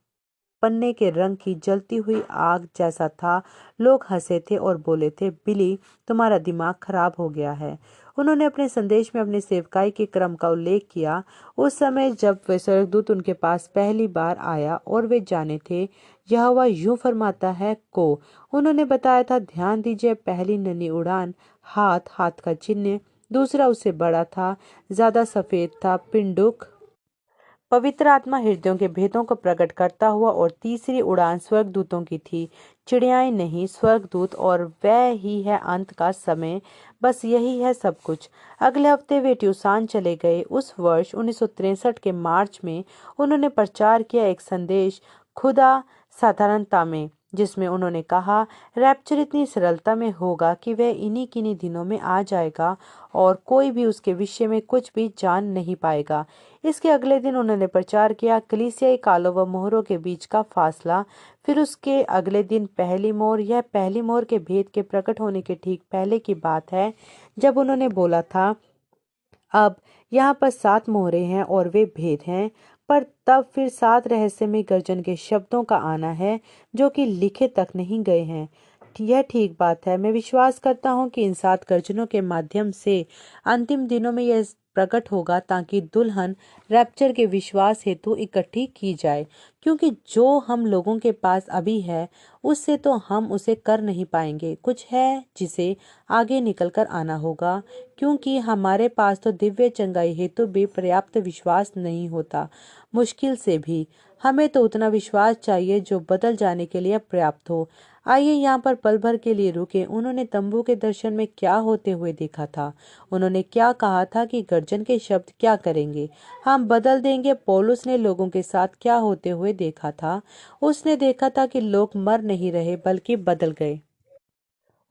पन्ने के रंग की जलती हुई आग जैसा था। लोग हंसे थे और बोले थे, बिली, तुम्हारा दिमाग खराब हो गया है। उन्होंने अपने संदेश में अपने सेवकाई के क्रम का उल्लेख किया, उस समय जब वे स्वर्गदूत उनके पास पहली बार आया और वे जाने थे यहोवा यूं फरमाता है को। उन्होंने बताया था, ध्यान दीजिए, पहली नन्ही उड़ान, हाथ हाथ का चिन्ह। दूसरा उससे बड़ा था, ज्यादा सफेद था, पिंडुक, पवित्र आत्मा हृदयों के भेदों को प्रकट करता हुआ। और तीसरी उड़ान स्वर्गदूतों की थी, चिड़ियाएं नहीं, स्वर्गदूत। और वह ही है अंत का समय। बस यही है सब कुछ। अगले हफ्ते वे ट्यूसान चले गए। उस वर्ष 1963 के मार्च में उन्होंने प्रचार किया एक संदेश, खुदा साधारणता में, जिसमें उन्होंने कहा, रैप्चर इतनी सरलता में होगा कि वह इन्हीं किन्हीं दिनों में आ जाएगा और कोई भी उसके विषय में कुछ भी जान नहीं पाएगा। इसके अगले दिन उन्होंने प्रचार किया, कलीसियाई कालों व मोहरों के बीच का फासला। फिर उसके अगले दिन पहली मोहर। यह पहली मोहर के भेद के प्रकट होने के ठीक पहले की बात है, जब उन्होंने बोला था, अब यहाँ पर 7 मोहरें हैं और वे भेद हैं। पर तब फिर 7 रहस्यमय गर्जन के शब्दों का आना है जो कि लिखे तक नहीं गए हैं। यह ठीक बात है। मैं विश्वास करता हूँ कि इन 7 गर्जनों के माध्यम से अंतिम दिनों में यह प्रकट होगा, ताकि दुल्हन रैप्चर के विश्वास हेतु इकट्ठी की जाए। क्योंकि जो हम लोगों के पास अभी है उससे तो हम उसे कर नहीं पाएंगे। कुछ है जिसे आगे निकल कर आना होगा, क्योंकि हमारे पास तो दिव्य चंगाई हेतु भी पर्याप्त विश्वास नहीं होता। मुश्किल से भी हमें तो उतना विश्वास चाहिए जो बदल जाने के लिए पर्याप्त हो। आइए यहाँ पर पल भर के लिए रुके। उन्होंने तंबू के दर्शन में क्या होते हुए देखा था? उन्होंने क्या कहा था कि गर्जन के शब्द क्या करेंगे? हम बदल देंगे। पौलुस ने लोगों के साथ क्या होते हुए देखा था? उसने देखा था कि लोग मर नहीं रहे बल्कि बदल गए।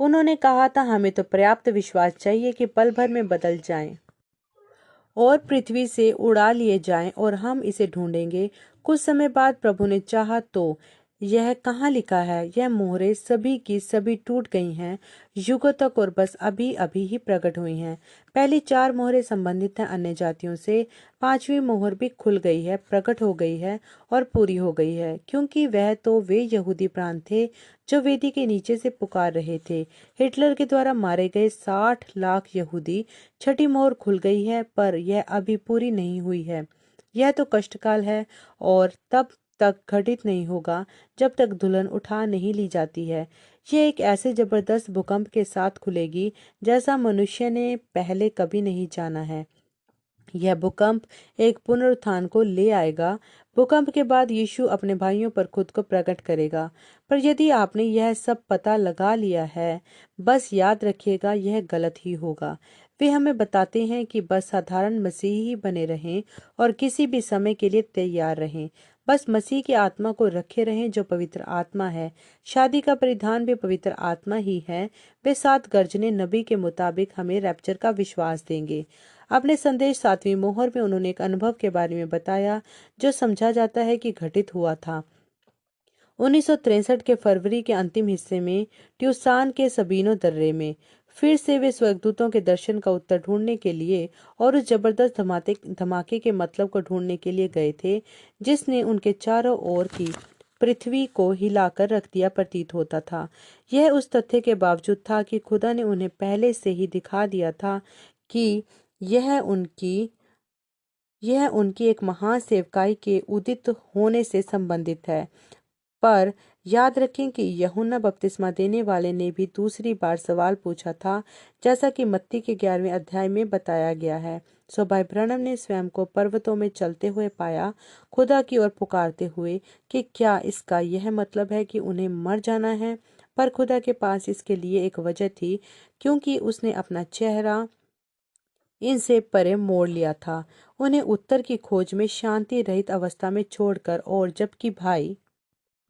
उन्होंने कहा था, हमें तो पर्याप्त विश्वास चाहिए कि पल भर में बदल जाएं और पृथ्वी से उड़ा लिए जाएं और हम इसे ढूंढेंगे। कुछ समय बाद प्रभु ने चाहा तो। यह कहाँ लिखा है? यह मोहरें सभी की सभी टूट गई हैं युगों तक और बस अभी अभी ही प्रकट हुई हैं। पहली 4 मोहरें संबंधित हैं अन्य जातियों से। 5वीं मोहर भी खुल गई है, प्रकट हो गई है और पूरी हो गई है, क्योंकि वह तो वे यहूदी प्राण थे जो वेदी के नीचे से पुकार रहे थे। हिटलर के द्वारा मारे गए 60 लाख यहूदी। छठी मोहर खुल गई है, पर यह अभी पूरी नहीं हुई है। यह तो कष्टकाल है और तब तक घटित नहीं होगा जब तक दुल्हन उठा नहीं ली जाती है। यह एक ऐसे जबरदस्त भूकंप के साथ खुलेगी जैसा मनुष्य ने पहले कभी नहीं जाना है। यह भूकंप एक पुनरुत्थान को ले आएगा। भूकंप के बाद यीशु अपने भाइयों पर खुद को प्रकट करेगा। पर यदि आपने यह सब पता लगा लिया है, बस याद रखिएगा, यह गलत ही होगा। वे हमें बताते हैं कि बस साधारण मसीही ही बने रहें और किसी भी समय के लिए तैयार रहें। बस मसीह की आत्मा को रखे रहें जो पवित्र आत्मा है। शादी का परिधान भी पवित्र आत्मा ही है। वे 7 गर्जने नबी के मुताबिक हमें रैप्चर का विश्वास देंगे। अपने संदेश 7वीं मोहर में उन्होंने एक अनुभव के बारे में बताया जो समझा जाता है कि घटित हुआ था। 1963 के फरवरी के अंतिम हिस्से में ट्यूसान के सबीनो दर्रे में फिर से वे स्वर्गदूतों के दर्शन का उत्तर ढूंढने के लिए और उस जबरदस्त धमाके के मतलब को ढूंढने के लिए गए थे जिसने उनके चारों ओर की पृथ्वी को हिलाकर रख दिया प्रतीत होता था। यह उस तथ्य के बावजूद था कि खुदा ने उन्हें पहले से ही दिखा दिया था कि यह उनकी एक महान सेवकाई के उदित होने से संबंधित है। पर याद रखें कि यूहन्ना बपतिस्मा देने वाले ने भी दूसरी बार सवाल पूछा था, जैसा कि मत्ती के 11वें अध्याय में बताया गया है। सो भाई ब्रनम ने स्वयं को पर्वतों में चलते हुए पाया, खुदा की ओर पुकारते हुए कि क्या इसका यह मतलब है कि उन्हें मर जाना है। पर खुदा के पास इसके लिए एक वजह थी, क्योंकि उसने अपना चेहरा इनसे परे मोड़ लिया था, उन्हें उत्तर की खोज में शांति रहित अवस्था में छोड़कर, और जबकि भाई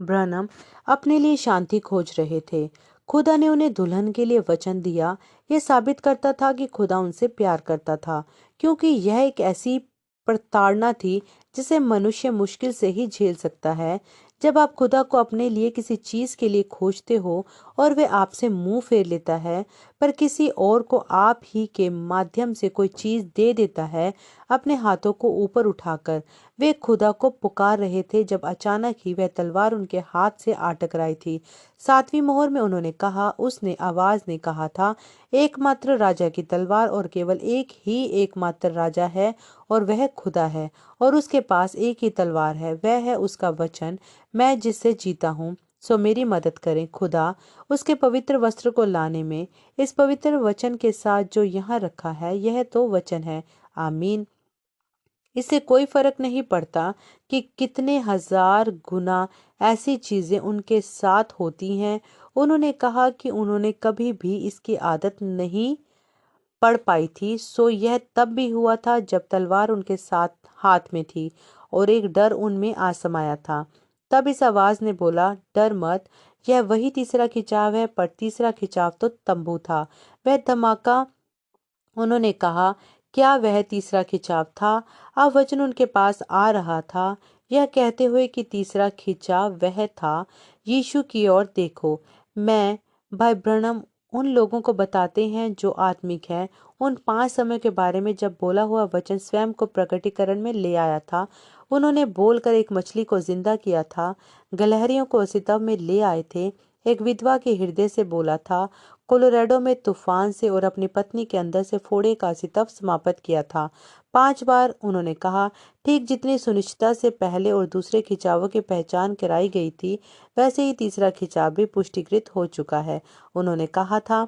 ब्रनम अपने लिए शांति खोज रहे थे। खुदा ने उन्हें दुल्हन के लिए वचन दिया। यह साबित करता था कि खुदा उनसे प्यार करता था, क्योंकि यह एक ऐसी प्रताड़ना थी जिसे मनुष्य मुश्किल से ही झेल सकता है। जब आप खुदा को अपने लिए किसी चीज के लिए खोजते हो और वह आपसे मुंह फेर लेता है, पर किसी और को आप ही के माध्यम से कोई चीज दे देता है, अपने हाथों को ऊपर उठाकर वे खुदा को पुकार रहे थे, जब अचानक ही वह तलवार उनके हाथ से आ टकराई थी। 7वीं मोहर में उन्होंने कहा, उसने आवाज ने कहा था, एकमात्र राजा की तलवार, और केवल एक ही एकमात्र राजा है, और वह खुदा है, और उसके पास एक ही तलवार है, वह है उसका वचन, मैं जिससे जीता हूँ। सो मेरी मदद करें खुदा उसके पवित्र वस्त्र को लाने में, इस पवित्र वचन के साथ जो यहाँ रखा है, यह तो वचन है। आमीन। इससे कोई फर्क नहीं पड़ता कि कितने हजार गुना ऐसी चीजें उनके साथ होती हैं। उन्होंने कहा कि उन्होंने कभी भी इसकी आदत नहीं पड़ पाई थी। सो यह तब भी हुआ था जब तलवार उनके साथ हाथ में थी और एक डर उनमें आ समाया था। तब इस आवाज ने बोला, डर मत, यह वही तीसरा खिंचाव है। पर तीसरा खिंचाव तो तंबू था। वह धमाका, उन्होंने कहा, क्या वह तीसरा खिंचाव था? अब वचन उनके पास आ रहा था, यह कहते हुए कि तीसरा खिंचाव वह था, यीशु की ओर देखो। मैं भाई ब्रनम उन लोगों को बताते हैं जो आत्मिक हैं, उन 5 समय के बारे में जब बोला हुआ वचन स्वयं को प्रकटीकरण में ले आया था। उन्होंने बोलकर एक मछली को जिंदा किया था, गलहरियों को सितव में ले आए थे, एक विधवा के हृदय से बोला था, कोलोराडो में तूफान से, और अपनी पत्नी के अंदर से फोड़े का सितव समाप्त किया था। 5 बार उन्होंने कहा, ठीक जितनी सुनिश्चितता से पहले और दूसरे खिंचावों की पहचान कराई गई थी, वैसे ही तीसरा खिंचाव भी पुष्टिकृत हो चुका है। उन्होंने कहा था,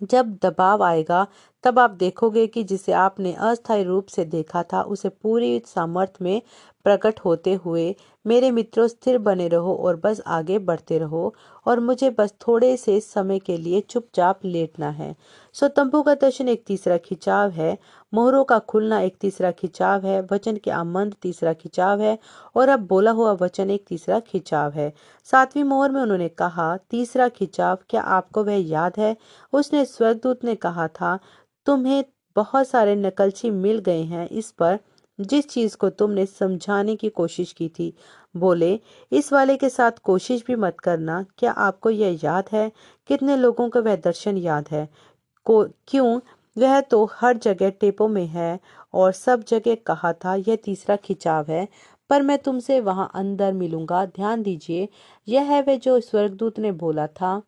जब दबाव आएगा तब आप देखोगे कि जिसे आपने अस्थायी रूप से देखा था, उसे पूरी सामर्थ्य में प्रकट होते हुए। मेरे मित्रों, स्थिर बने रहो और बस आगे बढ़ते रहो, और मुझे बस थोड़े से समय के लिए चुपचाप लेटना है। सो तंबू का दर्शन एक तीसरा खिंचाव है, मोहरों का खुलना एक तीसरा खिंचाव है, वचन के आमंद तीसरा खिंचाव है, और अब बोला हुआ वचन एक तीसरा खिंचाव है। 7वीं मोहर में उन्होंने कहा, तीसरा खिंचाव, क्या आपको वह याद है? उसने स्वर्गदूत ने कहा था, तुम्हें बहुत सारे नकलची मिल गए हैं इस पर जिस चीज को तुमने समझाने की कोशिश की थी। बोले, इस वाले के साथ कोशिश भी मत करना। क्या आपको यह याद है? कितने लोगों को वह दर्शन याद है? क्यों, वह तो हर जगह टेपों में है और सब जगह कहा था यह तीसरा खिंचाव है। पर मैं तुमसे वहां अंदर मिलूंगा। ध्यान दीजिए, यह है वह जो स्वर्गदूत ने बोला था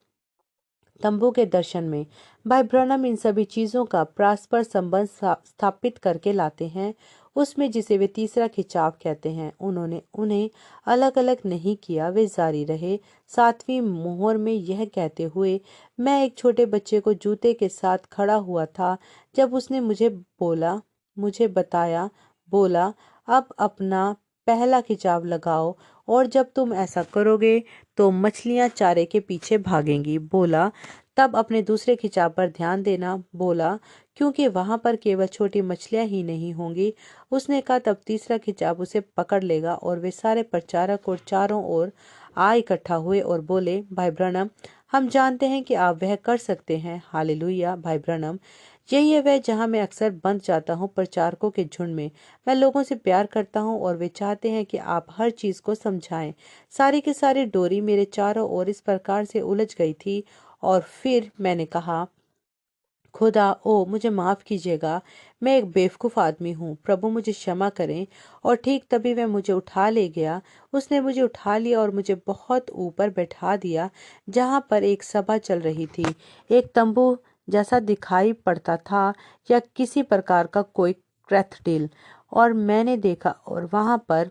तंबू के दर्शन में। भाई ब्रनम इन सभी चीजों का परस्पर संबंध स्थापित करके लाते हैं, उसमें जिसे वे तीसरा खिंचाव कहते हैं। उन्होंने उन्हें अलग अलग नहीं किया, वे जारी रहे। 7वीं मोहर में यह कहते हुए, मैं एक छोटे बच्चे को जूते के साथ खड़ा हुआ था जब उसने मुझे बताया, बोला, अब अपना पहला खिंचाव लगाओ, और जब तुम ऐसा करोगे तो मछलियां चारे के पीछे भागेंगी। बोला, तब अपने दूसरे खिंचाव पर ध्यान देना। बोला, क्योंकि वहां पर केवल छोटी मछलियां ही नहीं होंगी। उसने कहा, तब तीसरा खिंचाव उसे पकड़ लेगा, और वे सारे प्रचारक और चारों ओर आ इकट्ठा हुए और बोले, भाई ब्रनम, हम जानते हैं कि आप वह कर सकते हैं। हालेलुया। भाई ब्रनम, यही है वह जहां मैं अक्सर बंध जाता हूं प्रचारकों के झुंड में। मैं लोगों से प्यार करता हूं और वे चाहते हैं कि आप हर चीज को समझाएं। सारी की सारी डोरी मेरे चारों ओर इस प्रकार से उलझ गई थी, और फिर मैंने कहा, खुदा, ओ मुझे माफ कीजिएगा, मैं एक बेवकूफ आदमी हूँ, प्रभु मुझे क्षमा करें। और ठीक तभी वह मुझे उठा ले गया। उसने मुझे उठा लिया और मुझे बहुत ऊपर बैठा दिया, जहाँ पर एक सभा चल रही थी। एक तंबू जैसा दिखाई पड़ता था, या किसी प्रकार का कोई कैथेड्रल, और मैंने देखा, और वहां पर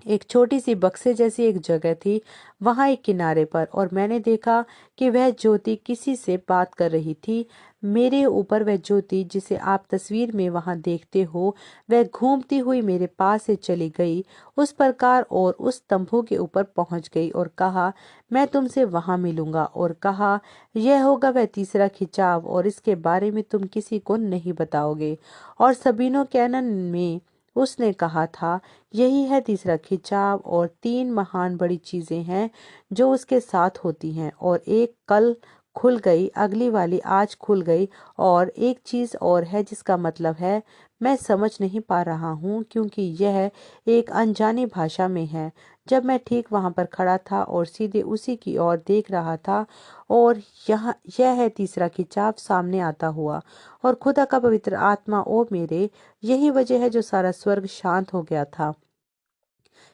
एक छोटी सी बक्से जैसी एक जगह थी वहां एक किनारे पर, और मैंने देखा कि वह ज्योति किसी से बात कर रही थी। मेरे ऊपर वह ज्योति जिसे आप तस्वीर में वहां देखते हो, वह घूमती हुई मेरे पास से चली गई उस प्रकार, और उस तंबू के ऊपर पहुंच गई और कहा, मैं तुमसे वहां मिलूंगा। और कहा, यह होगा वह तीसरा खिंचाव और इसके बारे में तुम किसी को नहीं बताओगे। और सबीनो कैनन में उसने कहा था, यही है तीसरा खिंचाव, और तीन महान बड़ी चीजें हैं जो उसके साथ होती हैं, और एक कल खुल गई, अगली वाली आज खुल गई, और एक चीज और है जिसका मतलब है मैं समझ नहीं पा रहा हूँ क्योंकि यह एक अनजानी भाषा में है। जब मैं ठीक वहां पर खड़ा था और सीधे उसी की ओर देख रहा था, और यह है तीसरा खिंचाव सामने आता हुआ, और खुदा का पवित्र आत्मा ओ मेरे, यही वजह है जो सारा स्वर्ग शांत हो गया था।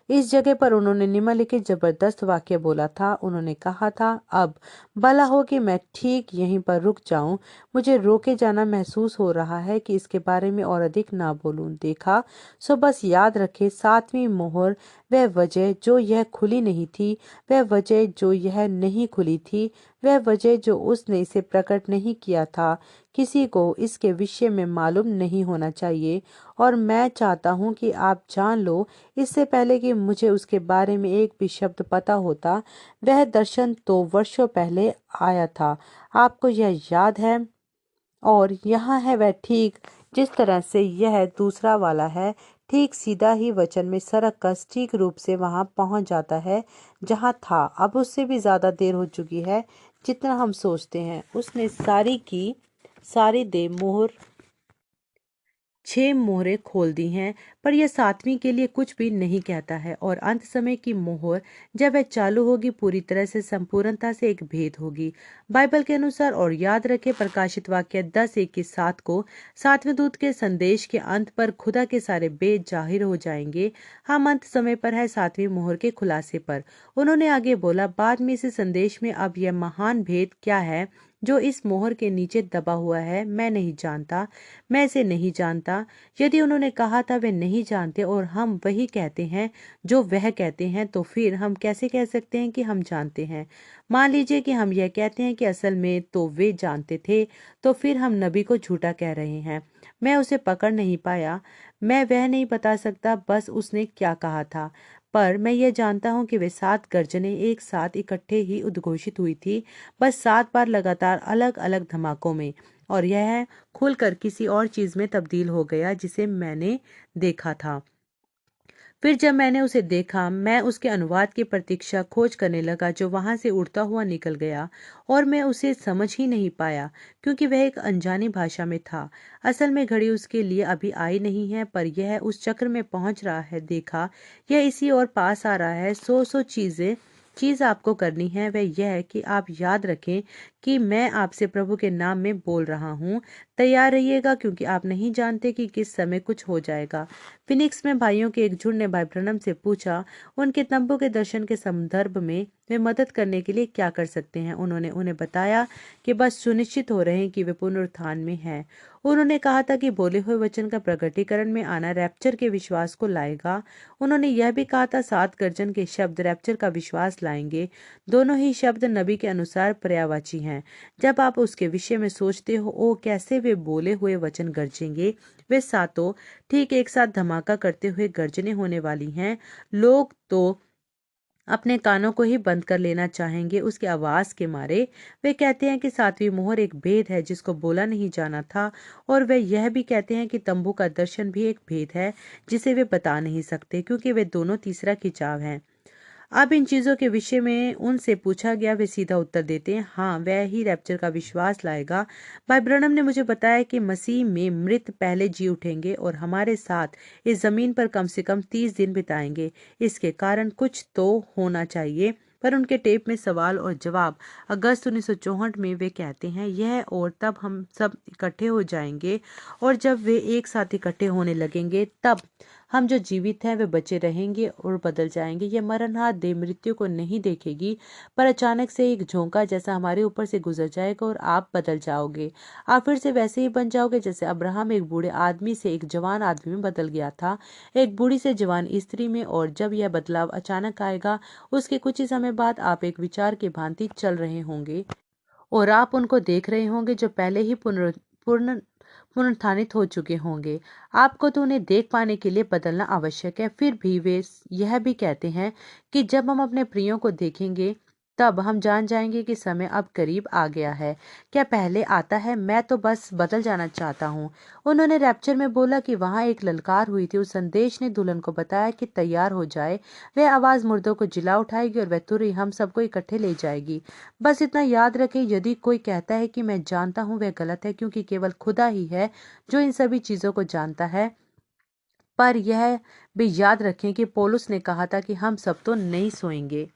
इस जगह पर उन्होंने निम्नलिखित जबरदस्त वाक्य बोला था। उन्होंने कहा था, अब भला हो कि मैं ठीक यहीं पर रुक जाऊं। मुझे रोके जाना महसूस हो रहा है कि इसके बारे में और अधिक ना बोलूं। देखा, सो बस याद रखे, सातवीं मोहर वह वजह जो यह खुली नहीं थी, वह वजह जो यह नहीं खुली थी, वह वजह जो उसने इसे प्रकट नहीं किया था, किसी को इसके विषय में मालूम नहीं होना चाहिए। और मैं चाहता हूं कि आप जान लो, इससे पहले कि मुझे उसके बारे में एक भी शब्द पता होता, वह दर्शन तो वर्षों पहले आया था। आपको यह याद है? और यहाँ है वह ठीक जिस तरह से यह दूसरा वाला है, ठीक सीधा ही वचन में सरक कर ठीक रूप से वहां पहुंच जाता है जहां था। अब उससे भी ज्यादा देर हो चुकी है जितना हम सोचते हैं। उसने सारी की सारी दे मोहर 6 मोहरें खोल दी हैं, पर यह सातवीं के लिए कुछ भी नहीं कहता है। और अंत समय की मोहर जब वह चालू होगी, पूरी तरह से संपूर्णता से एक भेद होगी बाइबल के अनुसार। और याद रखें, प्रकाशित वाक्य 10:1-7 को, सातवें दूत के संदेश के अंत पर खुदा के सारे भेद जाहिर हो जाएंगे। हम अंत समय पर है सातवीं मोहर के खुलासे पर। उन्होंने आगे बोला, बाद में इस संदेश में अब यह महान भेद क्या है जो इस मोहर के नीचे दबा हुआ है, मैं नहीं जानता, मैं इसे नहीं जानता। यदि उन्होंने कहा था वे नहीं जानते और हम वही कहते हैं जो वह कहते हैं, तो फिर हम कैसे कह सकते हैं कि हम जानते हैं? मान लीजिए कि हम यह कहते हैं कि असल में तो वे जानते थे, तो फिर हम नबी को झूठा कह रहे हैं। मैं उसे पकड़ नहीं पाया, मैं वह नहीं बता सकता बस उसने क्या कहा था। पर मैं यह जानता हूं कि वे 7 गर्जनें एक साथ इकट्ठे ही उद्घोषित हुई थी, बस 7 बार लगातार अलग अलग धमाकों में। और यह खुलकर किसी और चीज में तब्दील हो गया जिसे मैंने देखा था। फिर जब मैंने उसे देखा, मैं उसके अनुवाद की प्रतीक्षा खोज करने लगा जो वहां से उड़ता हुआ निकल गया, और मैं उसे समझ ही नहीं पाया क्योंकि वह एक अनजानी भाषा में था। असल में घड़ी उसके लिए अभी आई नहीं है, पर यह उस चक्र में पहुंच रहा है। देखा, यह इसी और पास आ रहा है। सो चीज आपको करनी है वह यह है कि आप याद रखें कि मैं आपसे प्रभु के नाम में बोल रहा हूँ। तैयार रहिएगा क्योंकि आप नहीं जानते कि किस समय कुछ हो जाएगा। फिनिक्स में भाइयों के एक झुंड ने भाई ब्रनम से पूछा, उनके तंबू के दर्शन के संदर्भ में वे मदद करने के लिए क्या कर सकते हैं। उन्होंने उन्हें बताया कि बस सुनिश्चित हो रहे हैं कि वे पुनरुत्थान में हैं। उन्होंने कहा था कि बोले हुए वचन का प्रकटीकरण में आना रैप्चर के विश्वास को लाएगा। उन्होंने यह भी कहा था 7 गर्जन के शब्द रैप्चर का विश्वास लाएंगे। दोनों ही शब्द नबी के अनुसार पर्यायवाची हैं। जब आप उसके विषय में सोचते हो, ओ कैसे वे बोले हुए वचन गरजेंगे, वे सातों ठीक एक साथ धमाका करते हुए गर्जने होने वाली हैं। लोग तो अपने कानों को ही बंद कर लेना चाहेंगे उसकी आवाज के मारे। वे कहते हैं कि सातवीं मोहर एक भेद है जिसको बोला नहीं जाना था, और वे यह भी कहते हैं कि तंबू का दर्शन भी एक भेद है जिसे वे बता नहीं सकते क्योंकि वे दोनों तीसरा खिंचाव हैं। अब इन चीजों के विषय में उनसे पूछा गया, वे सीधा उत्तर देते हैं, हाँ, वह ही रैप्चर का विश्वास लाएगा। भाई ब्रनम ने मुझे बताया कि मसीह में मृत पहले जी उठेंगे और हमारे साथ इस जमीन पर कम से कम 30 दिन बिताएंगे। इसके कारण कुछ तो होना चाहिए। पर उनके टेप में सवाल और जवाब अगस्त 1964 में वे कहते हैं, यह और तब हम सब इकट्ठे हो जाएंगे, और जब वे एक साथ इकट्ठे होने लगेंगे तब हम जो जीवित हैं वे बचे रहेंगे और बदल जाएंगे। यह मरणहार देह मृत्यु को नहीं देखेगी, पर अचानक से एक झोंका जैसा हमारे ऊपर से गुजर जाएगा और आप बदल जाओगे। आप फिर से वैसे ही बन जाओगे जैसे अब्राहम एक बूढ़े आदमी से एक जवान आदमी में बदल गया था, एक बूढ़ी से जवान स्त्री में। और जब यह बदलाव अचानक आएगा, उसके कुछ ही समय बाद आप एक विचार की भांति चल रहे होंगे और आप उनको देख रहे होंगे जो पहले ही पुनरुत्थानित हो चुके होंगे। आपको तो उन्हें देख पाने के लिए बदलना आवश्यक है। फिर भी वे यह भी कहते हैं कि जब हम अपने प्रियों को देखेंगे तब हम जान जाएंगे कि समय अब करीब आ गया है। क्या पहले आता है? मैं तो बस बदल जाना चाहता हूँ। उन्होंने रैप्चर में बोला कि वहां एक ललकार हुई थी। उस संदेश ने दुल्हन को बताया कि तैयार हो जाए। वह आवाज मुर्दों को जिला उठाएगी और वह तुरही हम सबको इकट्ठे ले जाएगी। बस इतना याद रखें, यदि कोई कहता है कि मैं जानता हूँ, वह गलत है, क्योंकि केवल खुदा ही है जो इन सभी चीजों को जानता है। पर यह भी याद रखें कि पौलुस ने कहा था कि हम सब तो नहीं सोएंगे।